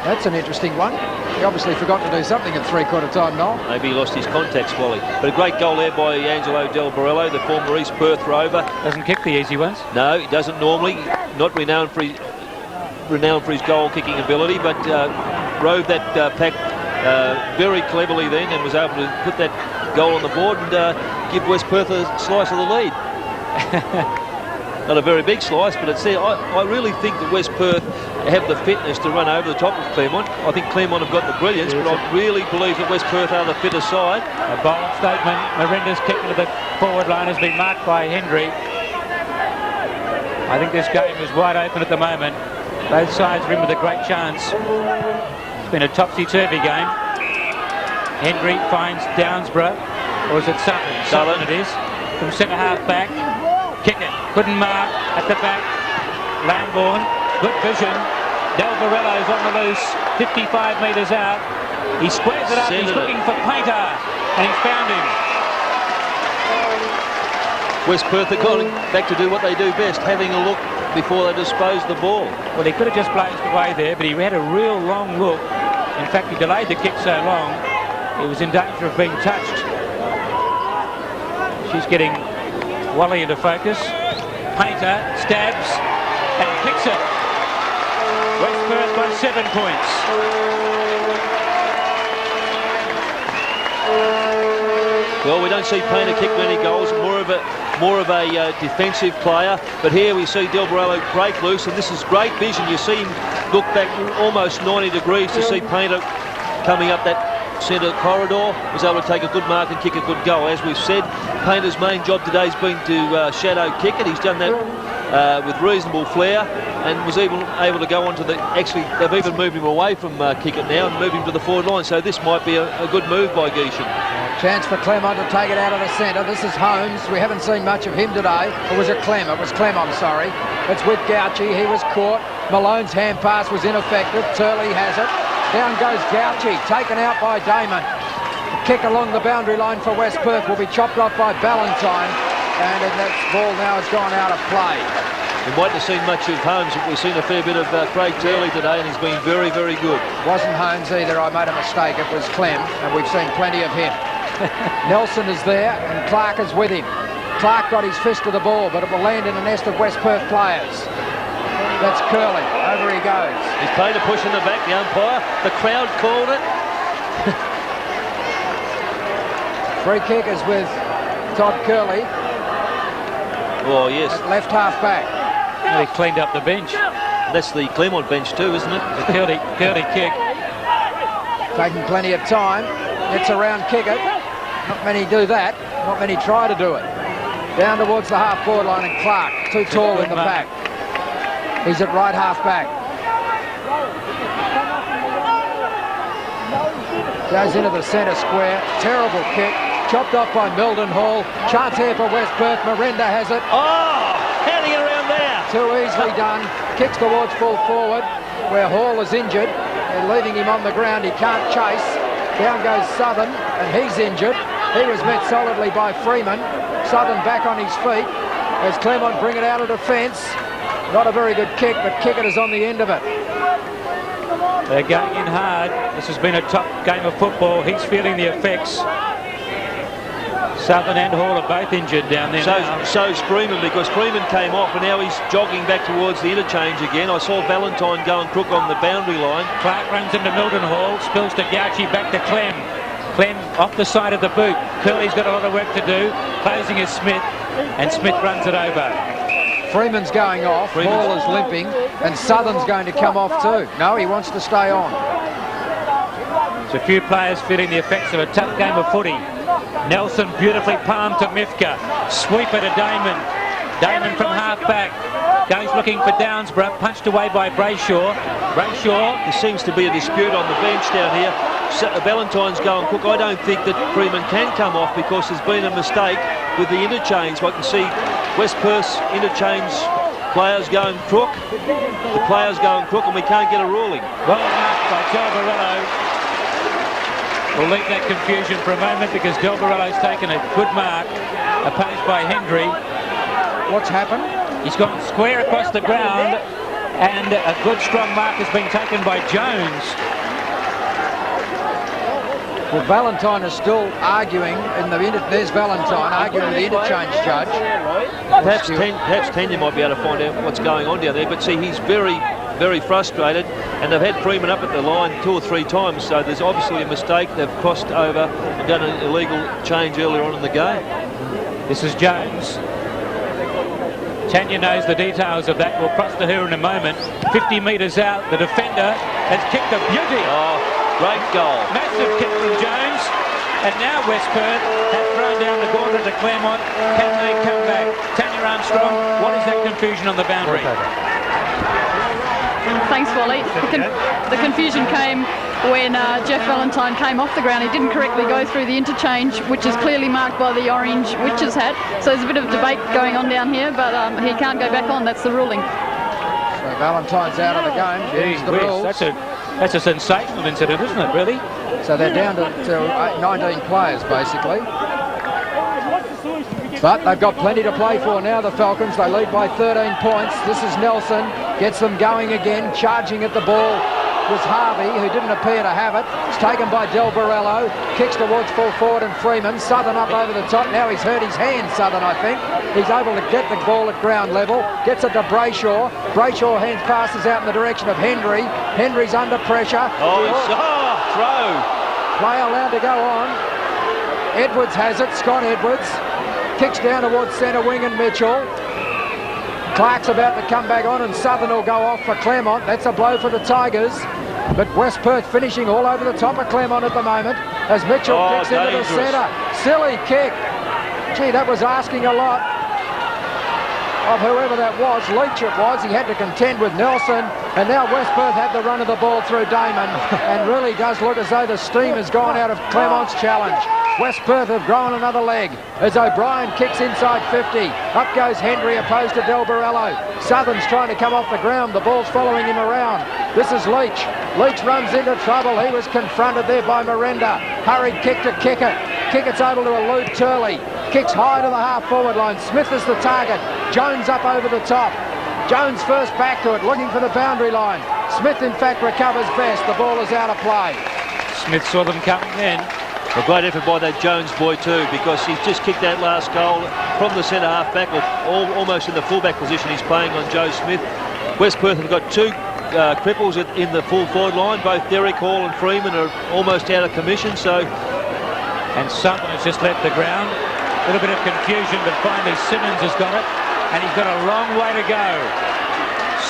That's an interesting one. He obviously forgot to do something at three-quarter time, Noel. Maybe he lost his contact, Wally. But a great goal there by Angelo Del Barello, the former East Perth rover. Doesn't kick the easy ones. No, he doesn't normally. Not renowned for his goal-kicking ability, but rode that pack very cleverly then and was able to put that goal on the board and give West Perth a slice of the lead. Not a very big slice, but it's there. I really think that West Perth have the fitness to run over the top of Claremont. I think Claremont have got the brilliance, but I really believe that West Perth are the fitter side. A bold statement. Miranda's kick into the forward line has been marked by Hendry. I think this game is wide open at the moment. Both sides are in with a great chance. It's been a topsy-turvy game. Hendry finds Downsborough, or is it Sutton? Sutton it is. From centre half back. Kick it. Couldn't mark at the back. Lambourne. Good vision. Del Barello's on the loose. 55 metres out. He squares it up. He's looking for Painter. And he's found him. West Perth are going back to do what they do best, having a look before they dispose the ball. Well, he could have just blazed away there, but he had a real long look. In fact, he delayed the kick so long, he was in danger of being touched. She's getting Wally into focus. Painter stabs and kicks it. West Perth by 7 points. Well, we don't see Painter kick many goals. More of a defensive player. But here we see Del Barello break loose, and this is great vision. You see him look back almost 90 degrees to see Painter coming up that centre corridor. Was able to take a good mark and kick a good goal. As we've said, Painter's main job today has been to shadow kick it. He's done that with reasonable flair and was even able to go on to the... Actually, they've even moved him away from kick it now and moved him to the forward line. So this might be a good move by Geeshan. Chance for Claremont to take it out of the centre. This is Holmes. We haven't seen much of him today. Or was it Clem? It was Clem, I'm sorry. It's with Gauchi. He was caught. Malone's hand pass was ineffective. Turley has it. Down goes Gauchi, taken out by Damon. Kick along the boundary line for West Perth will be chopped off by Valentine, and that ball now has gone out of play. We mightn't have seen much of Holmes, but we've seen a fair bit of Craig Turley today, and he's been very, very good. Wasn't Holmes either. I made a mistake. It was Clem, and we've seen plenty of him. Nelson is there, and Clark is with him. Clark got his fist to the ball, but it will land in a nest of West Perth players. That's Curley. Over he goes. He's played a push in the back, the umpire. The crowd called it. Free kick is with Todd Curley. Oh, yes. Left half back. They cleaned up the bench. That's the Claremont bench too, isn't it? The curly kick. Taking plenty of time. Gets around, kick it. Not many do that. Not many try to do it. Down towards the half-forward line, and Clark, too tall in the back. He's at right half-back. Goes into the centre square. Terrible kick. Chopped off by Mildenhall. Chance here for West Perth. Miranda has it. Oh! How to get around there? Too easily done. Kicks towards full forward, where Hall is injured. They're leaving him on the ground. He can't chase. Down goes Southern, and he's injured. He was met solidly by Freeman. Southern back on his feet as Claremont bring it out of defence. Not a very good kick, but Kickett is on the end of it. They're going in hard. This has been a top game of football. He's feeling the effects. Southern and Hall are both injured down there now. So's Freeman, because Freeman came off and now he's jogging back towards the interchange again. I saw Valentine go and crook on the boundary line. Clark runs into Mildenhall, spills to Gauchi, back to Clem. Clem off the side of the boot. Curley's got a lot of work to do. Closing is Smith, and Smith runs it over. Freeman's going off, Hall is limping, and Southern's going to come off too. No, he wants to stay on. There's a few players feeling the effects of a tough game of footy. Nelson beautifully palmed to Mifka. Sweeper to Damon. Damon from half-back. Goes looking for Downsborough. Punched away by Brayshaw. Brayshaw. There seems to be a dispute on the bench down here. Valentine's going crook. I don't think that Freeman can come off because there's been a mistake with the interchange. I can see West Perth's interchange players going crook. The players going crook, and we can't get a ruling. Well marked by Delbarello. We'll leave that confusion for a moment because Delbarello's taken a good mark, opposed by Hendry. What's happened? He's gone square across the ground, and a good strong mark has been taken by Jones. Well, Valentine is still arguing in the there's Valentine arguing with the interchange judge. Perhaps Tanya might be able to find out what's going on down there, but see, he's very frustrated, and they've had Freeman up at the line 2 or 3 times, so there's obviously a mistake. They've crossed over and done an illegal change earlier on in the game. This is Jones. Tanya knows the details of that. We'll cross to her in a moment. 50 metres out, the defender has kicked a beauty. Oh, great goal. Massive kick from Jones. And now West Perth have thrown down the gauntlet to Claremont. Can they come back? Tanya Armstrong, what is that confusion on the boundary? Thanks, Wally. The confusion came when Jeff Valentine came off the ground. He didn't correctly go through the interchange, which is clearly marked by the orange witch's hat. So there's a bit of debate going on down here, but he can't go back on. That's the ruling. So Valentine's out of the game. Here's the rules. That's a sensational incident, isn't it, really? So they're down to 19 players, basically. But they've got plenty to play for now, the Falcons. They lead by 13 points. This is Nelson. Gets them going again. Charging at the ball was Harvey, who didn't appear to have it. It's taken by Delbarello. Kicks towards full forward and Freeman. Southern up over the top. Now he's hurt his hand, Southern, I think. He's able to get the ball at ground level. Gets it to Brayshaw. Brayshaw hands passes out in the direction of Hendry. Hendry's under pressure. Throw. Play allowed to go on. Edwards has it. Scott Edwards. Kicks down towards centre wing and Mitchell. Clark's about to come back on and Southern will go off for Claremont. That's a blow for the Tigers. But West Perth finishing all over the top of Claremont at the moment as Mitchell kicks into the centre. Silly kick. Gee, that was asking a lot of whoever that was. Leach it was. He had to contend with Nelson. And now West Perth have the run of the ball through Damon. And really does look as though the steam has gone out of Claremont's challenge. West Perth have grown another leg as O'Brien kicks inside 50. Up goes Hendry opposed to Delbarello. Southern's trying to come off the ground. The ball's following him around. This is Leach. Leach runs into trouble. He was confronted there by Miranda. Hurried kick to Kickett. Kickett's able to elude Turley. Kicks high to the half-forward line. Smith is the target. Jones up over the top. Jones first back to it, looking for the boundary line. Smith, in fact, recovers best. The ball is out of play. Smith saw them coming in. A great effort by that Jones boy too, because he's just kicked that last goal from the centre half back, or almost in the full-back position. He's playing on Joe Smith. West Perth have got 2 cripples in the full forward line. Both Derek Hall and Freeman are almost out of commission. And Southern has just left the ground. A little bit of confusion, but finally Simmons has got it, and he's got a long way to go.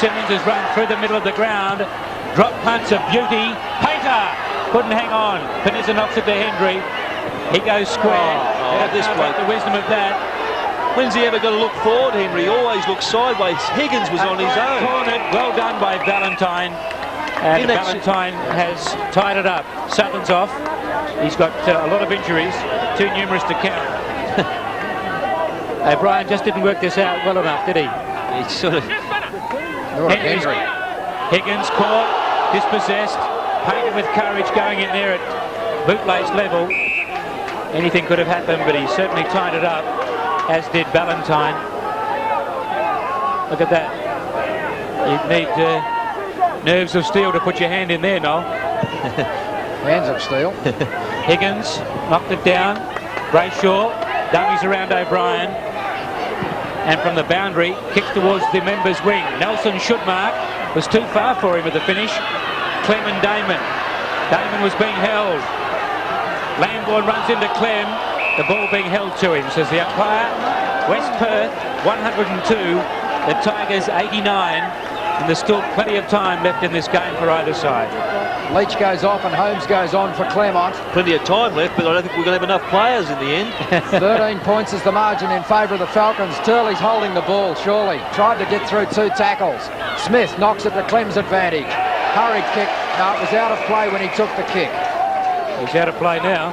Simmons has run through the middle of the ground. Drop punts of beauty. Pater couldn't hang on. Panizza knocks it to Hendry. He goes square. This bloke. The wisdom of that. When's he ever going to look forward, Henry? Always looks sideways. Higgins was on his own. Cornered. Well done by Valentine. And Valentine has tied it up. Sutton's off. He's got a lot of injuries, too numerous to count. O'Brien just didn't work this out well enough, did he? He sort of... Higgins caught, dispossessed, painted with courage going in there at bootlace level. Anything could have happened, but he certainly tied it up, as did Valentine. Look at that. You'd need nerves of steel to put your hand in there, Noel. Hands of steel. Higgins knocked it down. Brayshaw dummies around O'Brien. And from the boundary, kicks towards the members' wing. Nelson should mark. Was too far for him at the finish. Clem and Damon. Damon was being held. Lambourne runs into Clem. The ball being held to him, says the umpire. West Perth, 102. The Tigers, 89. And there's still plenty of time left in this game for either side. Leach goes off and Holmes goes on for Claremont. Plenty of time left, but I don't think we're going to have enough players in the end. 13 points is the margin in favour of the Falcons. Turley's holding the ball, surely. Tried to get through 2 tackles. Smith knocks it to Clem's advantage. Hurried kick. No, it was out of play when he took the kick. He's out of play now.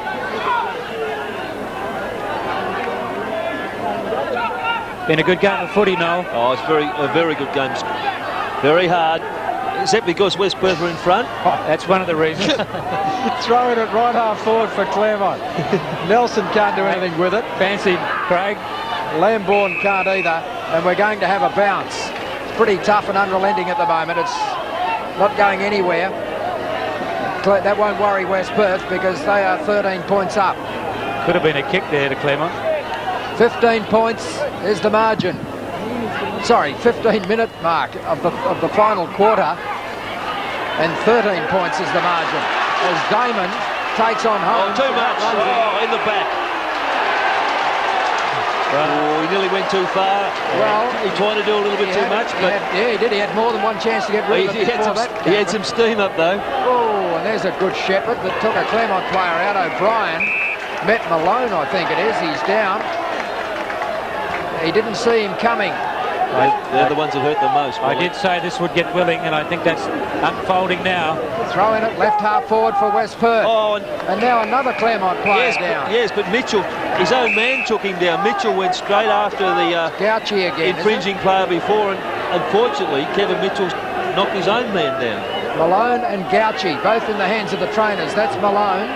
Been a good game of footy, Noel. Oh, it's a very good game. Very hard. Is that because West Perth are in front? Oh, that's one of the reasons. Throwing it right half forward for Claremont. Nelson can't do anything with it. Fancy, Craig. Lambourne can't either. And we're going to have a bounce. It's pretty tough and unrelenting at the moment. It's not going anywhere. That won't worry West Perth because they are 13 points up. Could have been a kick there to Claremont. 15 points is the margin. Sorry, 15-minute mark of the final quarter, and 13 points is the margin. As Damon takes on home. Oh, too much. Oh, in the back. Oh, he nearly went too far. Well, he tried to do a little bit too much, but yeah, he did. He had more than one chance to get rid of it before that. He had some steam up though. Oh, and there's a good shepherd that took a Claremont player out. O'Brien met Malone, I think it is. He's down. He didn't see him coming. They're the ones that hurt the most. I did say this would get willing, and I think that's unfolding now. Throwing it left half forward for West Perth. Oh, and now another Claremont player down. But Mitchell, his own man took him down. Mitchell went straight after the Gauchi again, infringing player before, and unfortunately, Kevin Mitchell knocked his own man down. Malone and Gauchi, both in the hands of the trainers. That's Malone.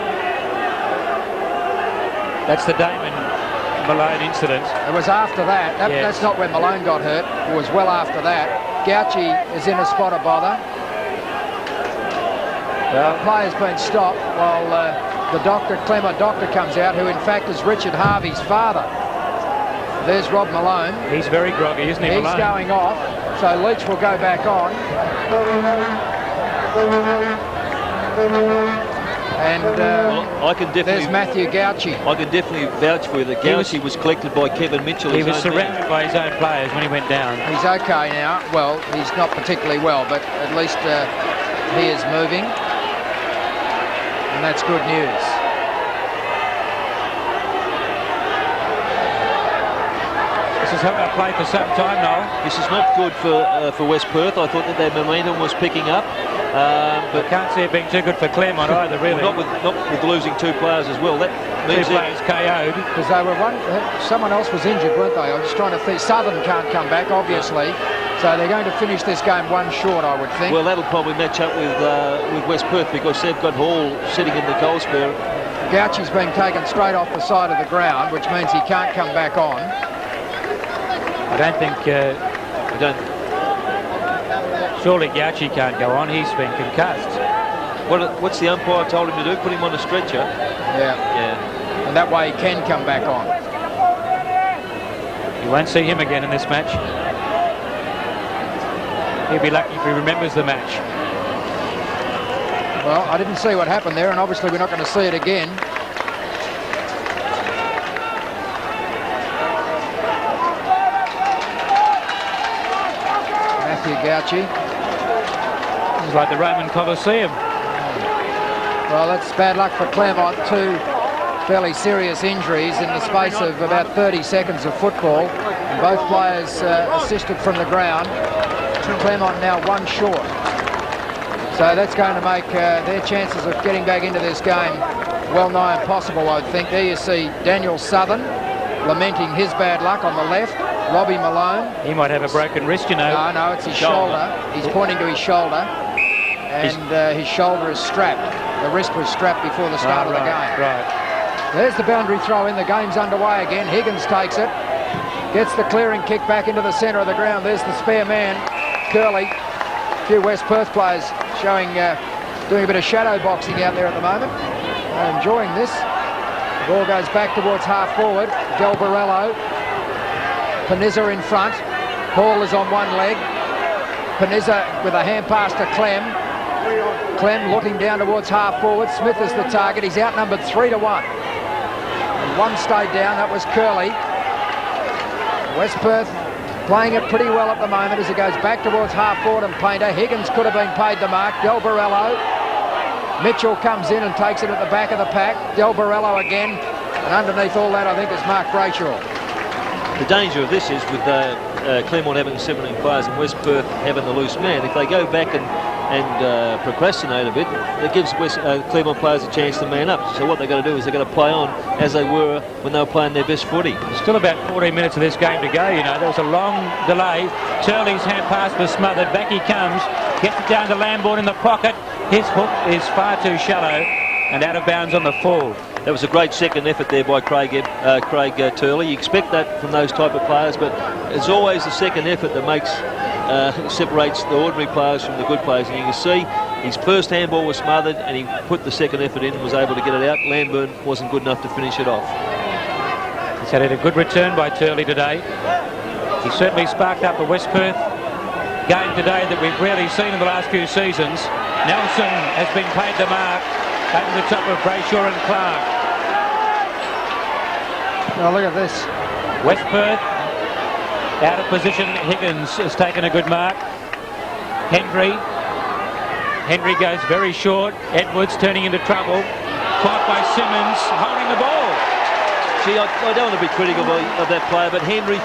That's the Damon Malone incident. It was after that. That's not when Malone got hurt. It was well after that. Gauchi is in a spot of bother. The player's been stopped while the Claremont doctor comes out, who in fact is Richard Harvey's father. There's Rob Malone. He's very groggy, isn't he, He's Malone? going off, so Leach will go back on. And I can definitely, there's Matthew Gauchi. I can definitely vouch for you that Gauchi was collected by Kevin Mitchell. He was surrounded by his own players when he went down. He's okay now. Well, he's not particularly well, but at least he is moving. And that's good news. This is how I played for some time now. This is not good for West Perth. I thought that their momentum was picking up. But can't see it being too good for Claremont either, really. Well, not with losing 2 players as well. That means 2 players KO'd. Because they were someone else was injured, weren't they? I was just trying to think. Southern can't come back, obviously. So they're going to finish this game 1 short, I would think. Well, that'll probably match up with West Perth because they've got Hall sitting in the goal spare. Gauchi's being taken straight off the side of the ground, which means he can't come back on. I don't think... Surely Gauchi can't go on. He's been concussed. What's the umpire told him to do? Put him on a stretcher? Yeah. And that way he can come back on. You won't see him again in this match. He'll be lucky if he remembers the match. Well, I didn't see what happened there, and obviously we're not going to see it again. Matthew Gauci. It's like the Roman Colosseum. Well, that's bad luck for Claremont. 2 fairly serious injuries in the space of about 30 seconds of football. And both players assisted from the ground. Claremont now 1 short. So that's going to make their chances of getting back into this game well nigh impossible, I think. There you see Daniel Southern lamenting his bad luck on the left. Robbie Malone. He might have a broken wrist, you know. No, it's his shoulder. He's pointing to his shoulder. And his shoulder is strapped. The wrist was strapped before the start of the game. Right. There's the boundary throw in. The game's underway again. Higgins takes it. Gets the clearing kick back into the centre of the ground. There's the spare man, Curley. A few West Perth players showing, doing a bit of shadow boxing out there at the moment. They're enjoying this. The ball goes back towards half forward. Del Borello. Panizza in front. Hall is on one leg. Panizza with a hand pass to Clem. Clem looking down towards half forward. Smith is the target. He's outnumbered 3-1. And 1 stayed down. That was Curley. West Perth playing it pretty well at the moment as he goes back towards half forward and Painter. Higgins could have been paid the mark. Del Borello. Mitchell comes in and takes it at the back of the pack. Del Borello again. And underneath all that, I think, is Mark Brayshaw. The danger of this is with Claremont having 17 players and West Perth having the loose man. If they go back and procrastinate a bit, it gives Claremont players a chance to man up. So what they've got to do is they've got to play on as they were when they were playing their best footy. Still about 14 minutes of this game to go, you know. There was a long delay. Turley's hand pass was smothered. Back he comes. Gets it down to Lambourne in the pocket. His hook is far too shallow and out of bounds on the full. That was a great second effort there by Craig Turley. You expect that from those type of players, but it's always the second effort that makes separates the ordinary players from the good players. And you can see his first handball was smothered and he put the second effort in and was able to get it out. Lambourne wasn't good enough to finish it off. He's had a good return by Turley today. He certainly sparked up the West Perth game today that we've rarely seen in the last few seasons. Nelson has been paid the mark over the top of Brayshaw and Clark. Oh, look at this. West Perth out of position. Higgins has taken a good mark. Henry goes very short. Edwards turning into trouble. Caught by Simmons, holding the ball. See, I don't want to be critical of that player, but Henry,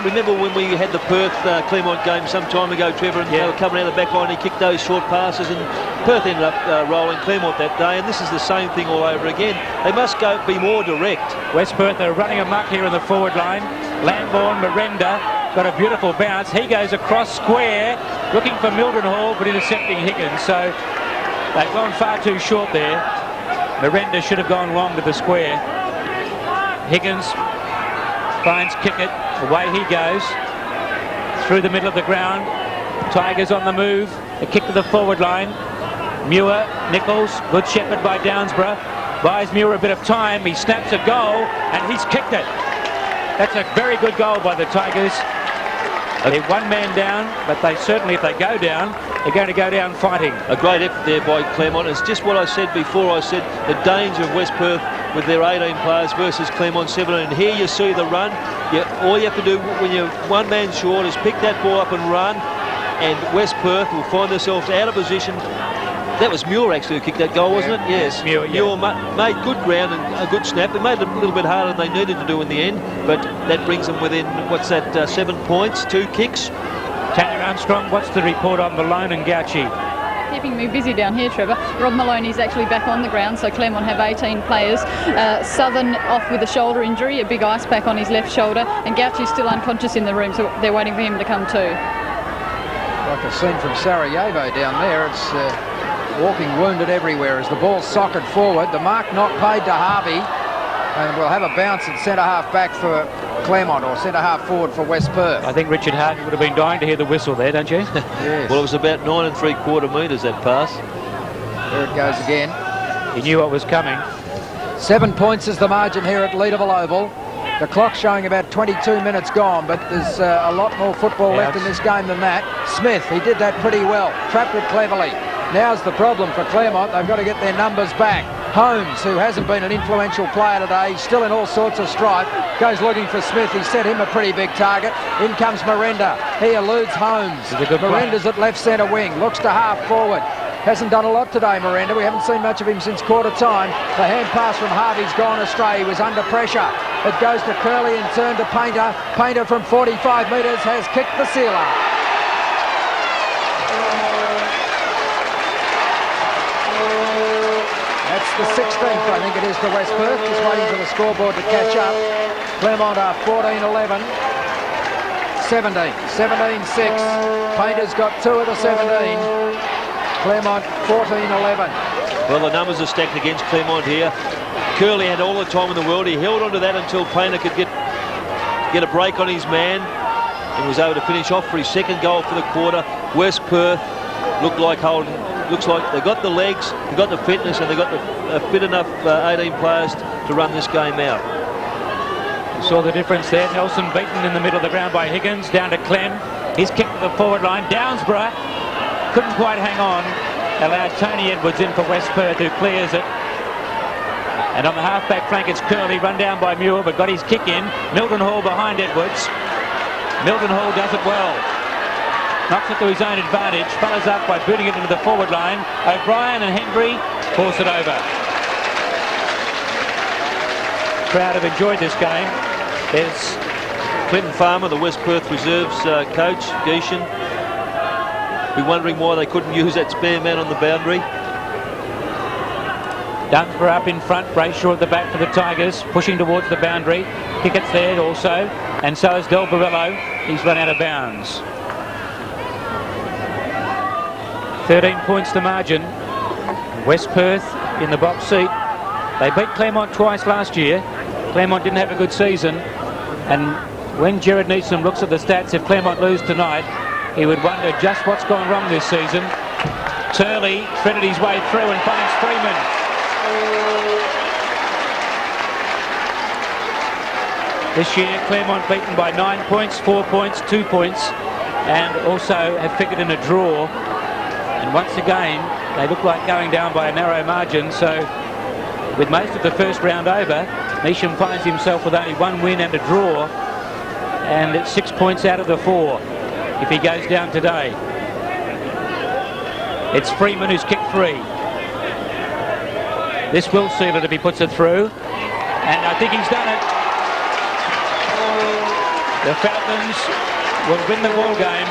remember when we had the Perth Claremont game some time ago, Trevor, and they were coming out of the back line, he kicked those short passes, and Perth ended up rolling Claremont that day, and this is the same thing all over again. They must be more direct. West Perth are running amok here in the forward line. Lambourne, Miranda, got a beautiful bounce. He goes across square, looking for Mildenhall, but intercepting Higgins, so they've gone far too short there. Miranda should have gone long to the square. Higgins finds Kickett. Away he goes through the middle of the ground. Tigers on the move. A kick to the forward line. Muir, Nichols, good shepherd by Downsborough. Buys Muir a bit of time. He snaps a goal and he's kicked it. That's a very good goal by the Tigers. They're one man down, but they certainly, if they go down, they're going to go down fighting. A great effort there by Claremont. It's just what I said before. I said the danger of West Perth with their 18 players versus Claremont 17. And here you see the run. All you have to do when you're one man short is pick that ball up and run, and West Perth will find themselves out of position. That was Muir actually who kicked that goal, wasn't it? Yes. Muir made good ground and a good snap. It made it a little bit harder than they needed to do in the end, but that brings them within, 7 points, 2 kicks. Tanya Armstrong, what's the report on Malone and Gauci? Keeping me busy down here, Trevor. Rob Malone is actually back on the ground, so Claremont have 18 players. Southern off with a shoulder injury, a big ice pack on his left shoulder, and Gauci's still unconscious in the room, so they're waiting for him to come to. Like a scene from Sarajevo down there. It's walking wounded everywhere as the ball's socked forward. The mark not paid to Harvey, and we'll have a bounce at centre-half back for Claremont, or centre-half forward for West Perth. I think Richard Harvey would have been dying to hear the whistle there, don't you? Yes. Well, it was about 9 3/4 metres, that pass. There it goes again. He knew what was coming. 7 points is the margin here at Leederville Oval. The clock's showing about 22 minutes gone, but there's a lot more football left in this game than that. Smith, he did that pretty well. Trapped it cleverly. Now's the problem for Claremont. They've got to get their numbers back. Holmes, who hasn't been an influential player today, still in all sorts of strife, goes looking for Smith. He set him a pretty big target. In comes Miranda. He eludes Holmes. Miranda's at left centre wing, looks to half forward. Hasn't done a lot today, Miranda. We haven't seen much of him since quarter time. The hand pass from Harvey's gone astray. He was under pressure. It goes to Curley and turn to Painter. Painter from 45 metres has kicked the sealer. That's the 16th, I think it is, to West Perth. Just waiting for the scoreboard to catch up. Claremont are 14-11. 17. 17-6. Painter's got 2 of the 17. Claremont 14-11. Well, the numbers are stacked against Claremont here. Curley had all the time in the world. He held on to that until Painter could get a break on his man and was able to finish off for his second goal for the quarter. West Perth looks like they got the legs, they got the fitness, and they got the fit enough 18 players to run this game out. You saw the difference there. Nelson beaten in the middle of the ground by Higgins, down to Clem. He's kicked to the forward line. Downsborough couldn't quite hang on. Allowed Tony Edwards in for West Perth, who clears it. And on the half-back flank, it's Curley, run down by Muir, but got his kick in. Milton Hall behind Edwards. Milton Hall does it well. Knocks it to his own advantage. Follows up by booting it into the forward line. O'Brien and Henry force it over. Crowd have enjoyed this game. There's Clinton Farmer, the West Perth Reserves coach, Geishan. Be wondering why they couldn't use that spare man on the boundary. Dunsborough up in front, Brayshaw at the back for the Tigers, pushing towards the boundary. Pickett's there also, and so is Del Barello. He's run out of bounds. 13 points to margin. West Perth in the box seat. They beat Claremont twice last year. Claremont didn't have a good season, and when Gerard Neeson looks at the stats, if Claremont lose tonight, he would wonder just what's gone wrong this season. Turley threaded his way through and finds Freeman. This year, Claremont beaten by 9 points, 4 points, 2 points, and also have figured in a draw. And once again, they look like going down by a narrow margin. So, with most of the first round over, Neesham finds himself with only 1 win and a draw, and it's 6 points out of the 4 if he goes down today. It's Freeman who's kicked 3. This will seal it if he puts it through, and I think he's done it. The Falcons will win the ball game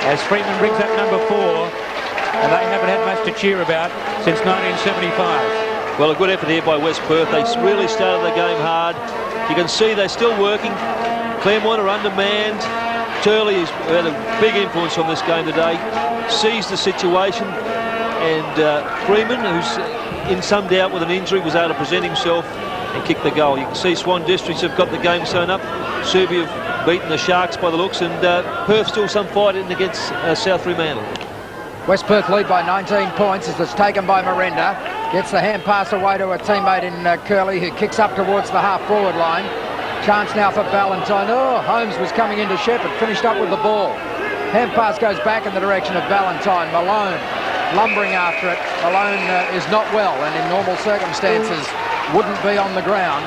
as Freeman brings up number 4, and they haven't had much to cheer about since 1975. Well, a good effort here by West Perth. They really started the game hard. You can see they're still working. Claremont are undermanned. Turley has had a big influence on this game today. Sees the situation, and Freeman, who's in some doubt with an injury, was able to present himself and kick the goal. You can see Swan Districts have got the game sewn up. Serbia have beaten the Sharks by the looks, and Perth still some fight in against South Fremantle. West Perth lead by 19 points as it's taken by Miranda. Gets the hand pass away to a teammate in Curley, who kicks up towards the half-forward line. Chance now for Ballantyne. Oh, Holmes was coming into Shepherd, finished up with the ball. Hand pass goes back in the direction of Ballantyne. Malone lumbering after it. Malone is not well, and in normal circumstances wouldn't be on the ground.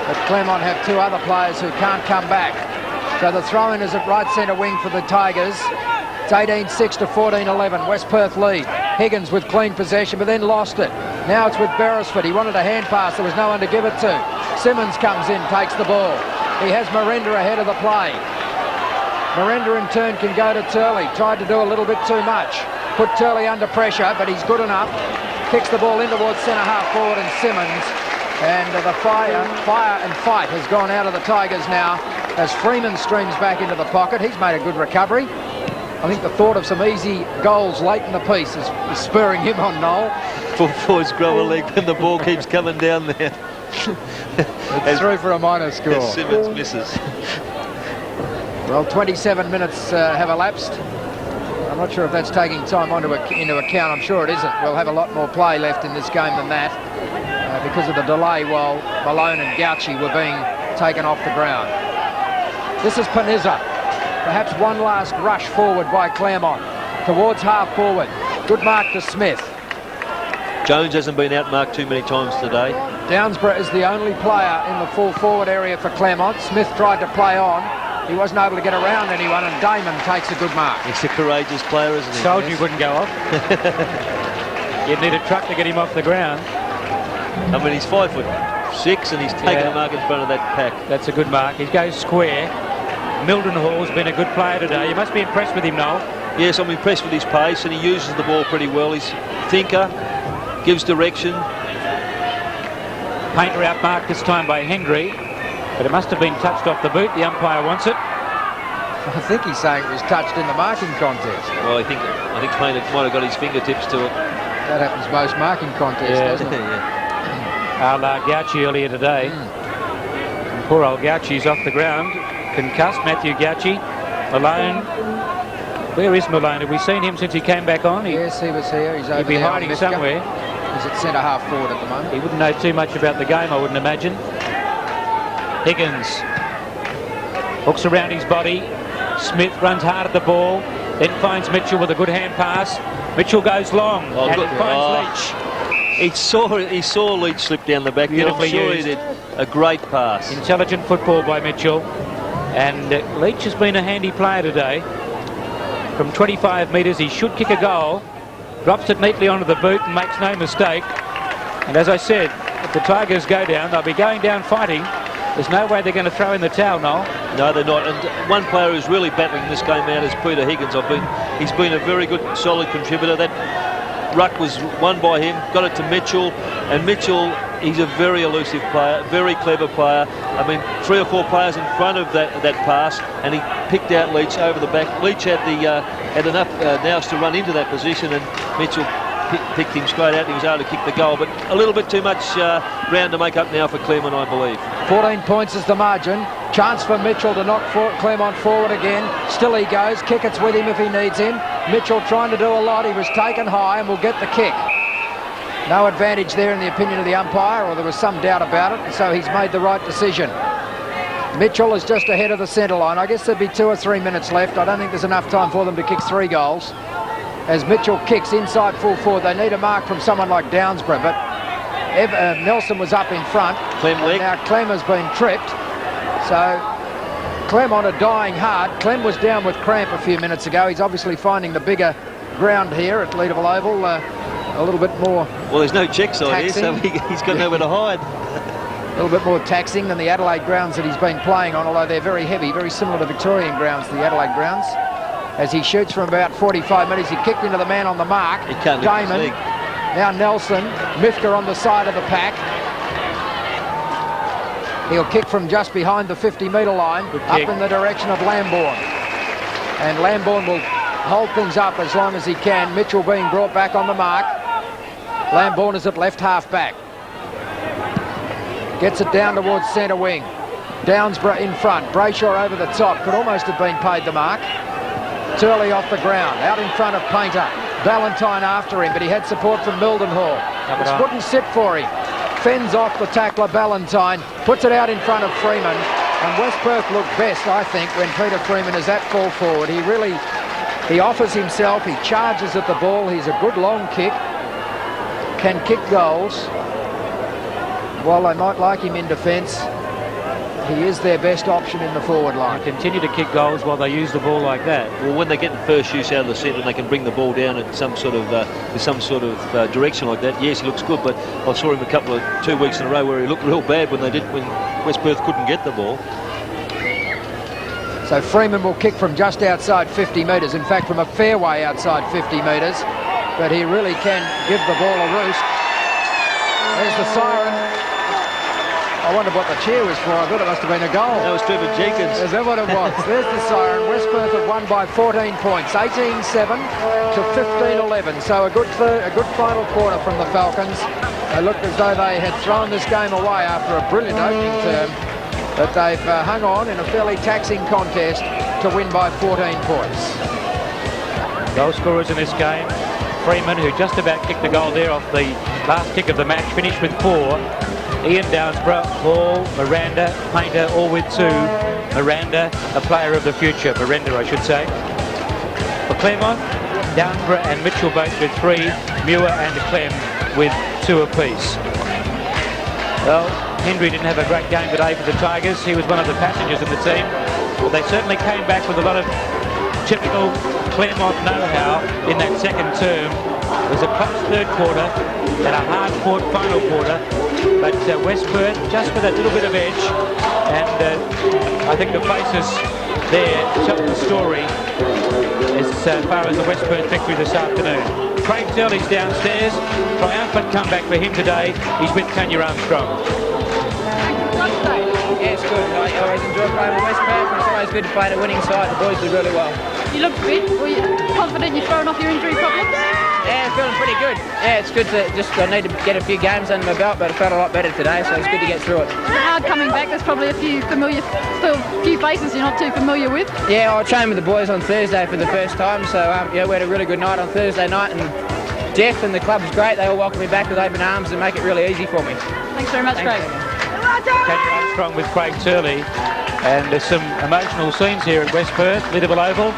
But Claremont have 2 other players who can't come back. So the throw-in is at right centre wing for the Tigers. It's 18-6 to 14-11. West Perth lead. Higgins with clean possession, but then lost it. Now it's with Beresford. He wanted a hand pass. There was no one to give it to. Simmons comes in, takes the ball. He has Miranda ahead of the play. Miranda in turn can go to Turley. Tried to do a little bit too much. Put Turley under pressure, but he's good enough. Kicks the ball in towards centre half forward, and Simmons. And the fire and fight has gone out of the Tigers now as Freeman streams back into the pocket. He's made a good recovery. I think the thought of some easy goals late in the piece is spurring him on, Noel. Full forwards grow a leg when the ball keeps coming down there. It's through for a minor score. Simmons misses. Well, 27 minutes have elapsed. I'm not sure if that's taking time into account. I'm sure it isn't. We'll have a lot more play left in this game than that because of the delay while Malone and Gauci were being taken off the ground. This is Panizza. Perhaps one last rush forward by Claremont towards half forward. Good mark to Smith. Jones hasn't been outmarked too many times today. Downsborough is the only player in the full forward area for Claremont. Smith tried to play on. He wasn't able to get around anyone, and Damon takes a good mark. He's a courageous player, isn't he? Told you wouldn't go off. You'd need a truck to get him off the ground. I mean, he's 5'6", and he's taken a mark in front of that pack. That's a good mark. He goes square. Mildenhall's been a good player today. You must be impressed with him, Noel. Yes, I'm impressed with his pace, and he uses the ball pretty well. He's a thinker, gives direction. Painter outmarked this time by Hendry, but it must have been touched off the boot. The umpire wants it. I think he's saying it was touched in the marking contest. Well, I think Painter might have got his fingertips to it. That happens most marking contests, doesn't it? Yeah. Gauci earlier today. Poor old Gauci's off the ground. Concussed, Matthew Gauci. Malone. Where is Malone? Have we seen him since he came back on? Yes, he was here. He's over He'd be there hiding somewhere. He's at centre half forward at the moment. He wouldn't know too much about the game, I wouldn't imagine. Higgins hooks around his body. Smith runs hard at the ball, then finds Mitchell with a good hand pass. Mitchell goes long and finds Leach. He saw Leach slip down the back. Beautifully I'm sure used. he did a great pass. Intelligent football by Mitchell. And Leach has been a handy player today. From 25 metres, he should kick a goal. Drops it neatly onto the boot and makes no mistake. And as I said, if the Tigers go down, they'll be going down fighting. There's no way they're going to throw in the towel, Noel. No, they're not. And one player who's really battling this game out is Peter Higgins. He's been a very good, solid contributor. That ruck was won by him, got it to Mitchell. And Mitchell, he's a very elusive player, very clever player. I mean, 3 or 4 players in front of that pass, and he picked out Leach over the back. Leach had enough nous to run into that position, and Mitchell picked him straight out. He was able to kick the goal, but a little bit too much ground to make up now for Claremont, I believe. 14 points is the margin. Chance for Mitchell to knock Claremont forward again. Still he goes. Kickett's with him if he needs him. Mitchell trying to do a lot. He was taken high and will get the kick. No advantage there in the opinion of the umpire, or there was some doubt about it, so he's made the right decision. Mitchell is just ahead of the centre line. I guess there'd be 2 or 3 minutes left. I don't think there's enough time for them to kick 3 goals. As Mitchell kicks inside full forward, they need a mark from someone like Downsborough, but Nelson was up in front. Now Clem has been tripped, so Claremont are dying hard. Clem was down with cramp a few minutes ago. He's obviously finding the bigger ground here at Leederville Oval a little bit more. Well, there's no check side here, so he's got nowhere to hide. A little bit more taxing than the Adelaide grounds that he's been playing on, although they're very heavy, very similar to Victorian grounds, the Adelaide grounds. As he shoots from about 45 metres, he kicked into the man on the mark. He can't Damon, now Nelson, Mifka on the side of the pack. He'll kick from just behind the 50-metre line, up in the direction of Lambourne. And Lambourne will hold things up as long as he can. Mitchell being brought back on the mark. Lambourne is at left half-back. Gets it down towards centre wing. Downsborough in front. Brayshaw over the top. Could almost have been paid the mark. Turley off the ground. Out in front of Painter. Valentine after him, but he had support from Mildenhall. It wouldn't sit for him. Fends off the tackler, Valentine. Puts it out in front of Freeman. And West Perth looked best, I think, when Peter Freeman is at full forward. He offers himself. He charges at the ball. He's a good long kick. Can kick goals. While they might like him in defence, he is their best option in the forward line. They continue to kick goals while they use the ball like that. Well, when they get the first use out of the centre and they can bring the ball down at some sort of direction like that, yes, he looks good. But I saw him 2 weeks in a row where he looked real bad when West Perth couldn't get the ball. So Freeman will kick from just outside 50 metres. In fact, from a fair way outside 50 metres. But he really can give the ball a roost. There's the siren. I wondered what the cheer was for. I thought it must have been a goal. That was Trevor Jenkins. Is that what it was? There's the siren. West Perth have won by 14 points, 18-7 to 15-11. So a good final quarter from the Falcons. They looked as though they had thrown this game away after a brilliant opening term, but they've hung on in a fairly taxing contest to win by 14 points. Goal scorers in this game. Freeman, who just about kicked the goal there off the last kick of the match, finished with 4. Ian Downsborough, Hall, Miranda, Painter, all with 2. Miranda, a player of the future. Miranda, I should say. For Claremont, Downsborough and Mitchell both with 3. Muir and Clem with 2 apiece. Well, Hendry didn't have a great game today for the Tigers. He was one of the passengers in the team. But they certainly came back with a lot of typical Claremont know-how in that second term. It was a close third quarter and a hard-fought final quarter. But West Perth just with that little bit of edge. And I think the faces there tell the story as far as the West Perth victory this afternoon. Craig Turley's downstairs. Triumphant comeback for him today. He's with Tanya Armstrong. Yeah, it's good. I always enjoy playing with West Perth. It's always good to play at a winning side. The boys do really well. You look fit. Were you confident you've thrown off your injury problems? Yeah, feeling pretty good. Yeah, it's good to I need to get a few games under my belt, but I felt a lot better today, so it's good to get through it. Is it hard coming back? There's probably a few faces you're not too familiar with. Yeah, I trained with the boys on Thursday for the first time, so yeah, we had a really good night on Thursday night, and Jeff and the club's great. They all welcome me back with open arms and make it really easy for me. Thanks very much, Craig. Tanya Armstrong with Craig Turley. And there's some emotional scenes here at West Perth, Leederville Oval.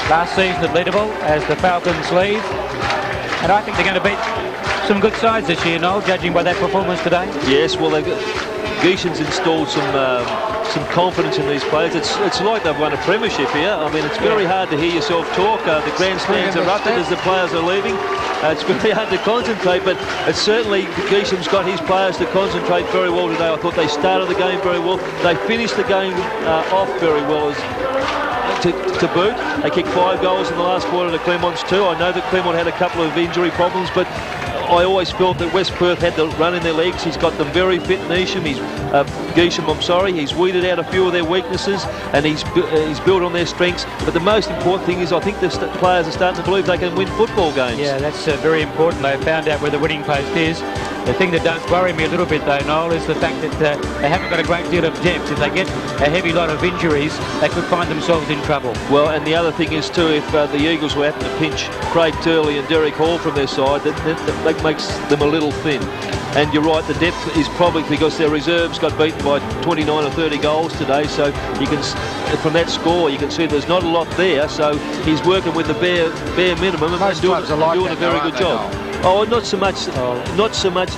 Last season at Leederville as the Falcons leave. And I think they're going to beat some good sides this year, Noel, judging by that performance today. Yes, well, Geesham's installed some confidence in these players. It's like they've won a premiership here. I mean, it's very hard to hear yourself talk. The grandstands erupted as the players are leaving. It's very hard to concentrate, but it's certainly Geesham's got his players to concentrate very well today. I thought they started the game very well. They finished the game off very well to boot. They kicked 5 goals in the last quarter to Claremont's 2. I know that Claremont had a couple of injury problems, but I always felt that West Perth had the run in their legs. He's got them very fit, Geesham. He's weeded out a few of their weaknesses, and he's built on their strengths. But the most important thing is I think the players are starting to believe they can win football games. Yeah, that's very important. They found out where the winning post is. The thing that does worry me a little bit though, Noel, is the fact that they haven't got a great deal of depth. If they get a heavy lot of injuries, they could find themselves in trouble. Well, and the other thing is too, if the Eagles were having to pinch Craig Turley and Derek Hall from their side, that makes them a little thin. And you're right, the depth is probably because their reserves got beaten by 29 or 30 goals today, so you can, from that score, you can see there's not a lot there, so he's working with the bare minimum and doing a very good job. Oh, not so much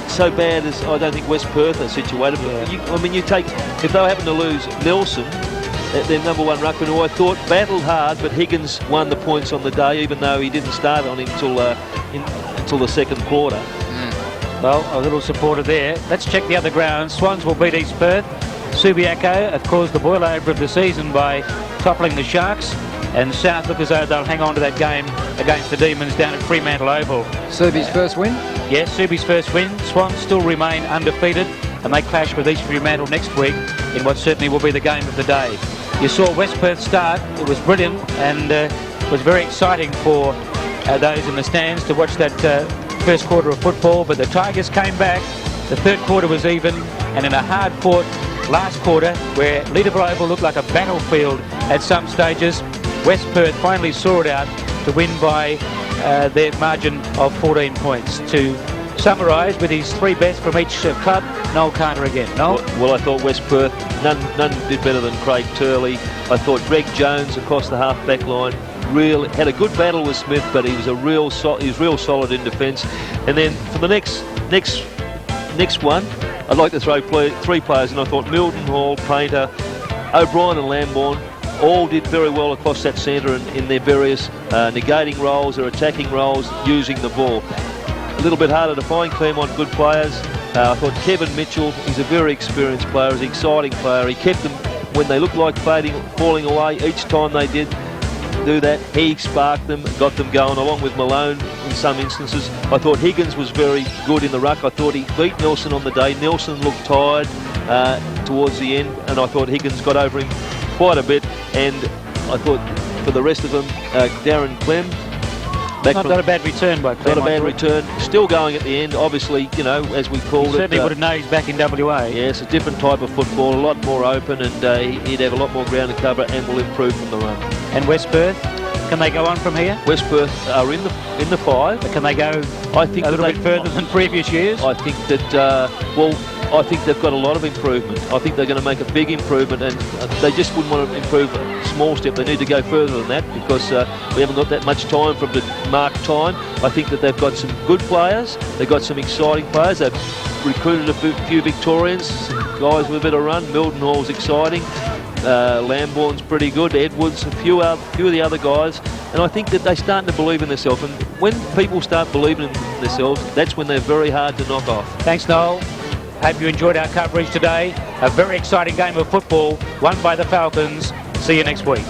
so bad as I don't think West Perth are situated. But you take, if they were having to lose Nelson, their number 1 ruckman, who I thought battled hard, but Higgins won the points on the day, even though he didn't start on him until the second quarter. Well, a little supporter there. Let's check the other ground. Swans will beat East Perth. Subiaco have caused the boil over of the season by toppling the Sharks. And South look as though they'll hang on to that game against the Demons down at Fremantle Oval. Subi's first win? Yes, Subi's first win. Swans still remain undefeated, and they clash with East Fremantle next week in what certainly will be the game of the day. You saw West Perth start. It was brilliant, and it was very exciting for those in the stands to watch that first quarter of football, but the Tigers came back. The third quarter was even, and in a hard-fought last quarter where Leederville Oval looked like a battlefield at some stages, West Perth finally saw it out to win by their margin of 14 points. To summarise, with his 3 best from each club, Noel Carter again. Noel? Well, I thought West Perth, none did better than Craig Turley. I thought Greg Jones across the half-back line really had a good battle with Smith, but he was real solid in defence. And then for the next one, I'd like to throw 3 players, and I thought Milton Hall, Painter, O'Brien and Lambourne all did very well across that centre in their various negating roles or attacking roles using the ball. A little bit harder to find Claremont good players. I thought Kevin Mitchell, he's a very experienced player, he's an exciting player. He kept them when they looked like falling away. Each time they did do that, he sparked them, got them going, along with Malone in some instances. I thought Higgins was very good in the ruck. I thought he beat Nelson on the day. Nelson looked tired towards the end, and I thought Higgins got over him quite a bit. And I thought for the rest of them, Darren Clem. Not a bad return by Clem. Not a bad return. Still going at the end, obviously, as we called it. Certainly would have known he's back in WA. Yes, a different type of football, a lot more open, and he'd have a lot more ground to cover and will improve from the run. And West Perth, can they go on from here? West Perth are in the 5. But can they go a little bit further than previous years? I think that, well, I think they've got a lot of improvement. I think they're going to make a big improvement, and they just wouldn't want to improve a small step. They need to go further than that, because we haven't got that much time from the marked time. I think that they've got some good players. They've got some exciting players. They've recruited a few Victorians, some guys with a bit of run. Mildenhall's exciting. Lambourne's pretty good. Edwards, a few of the other guys. And I think that they're starting to believe in themselves. And when people start believing in themselves, that's when they're very hard to knock off. Thanks, Noel. Hope you enjoyed our coverage today. A very exciting game of football won by the Falcons. See you next week.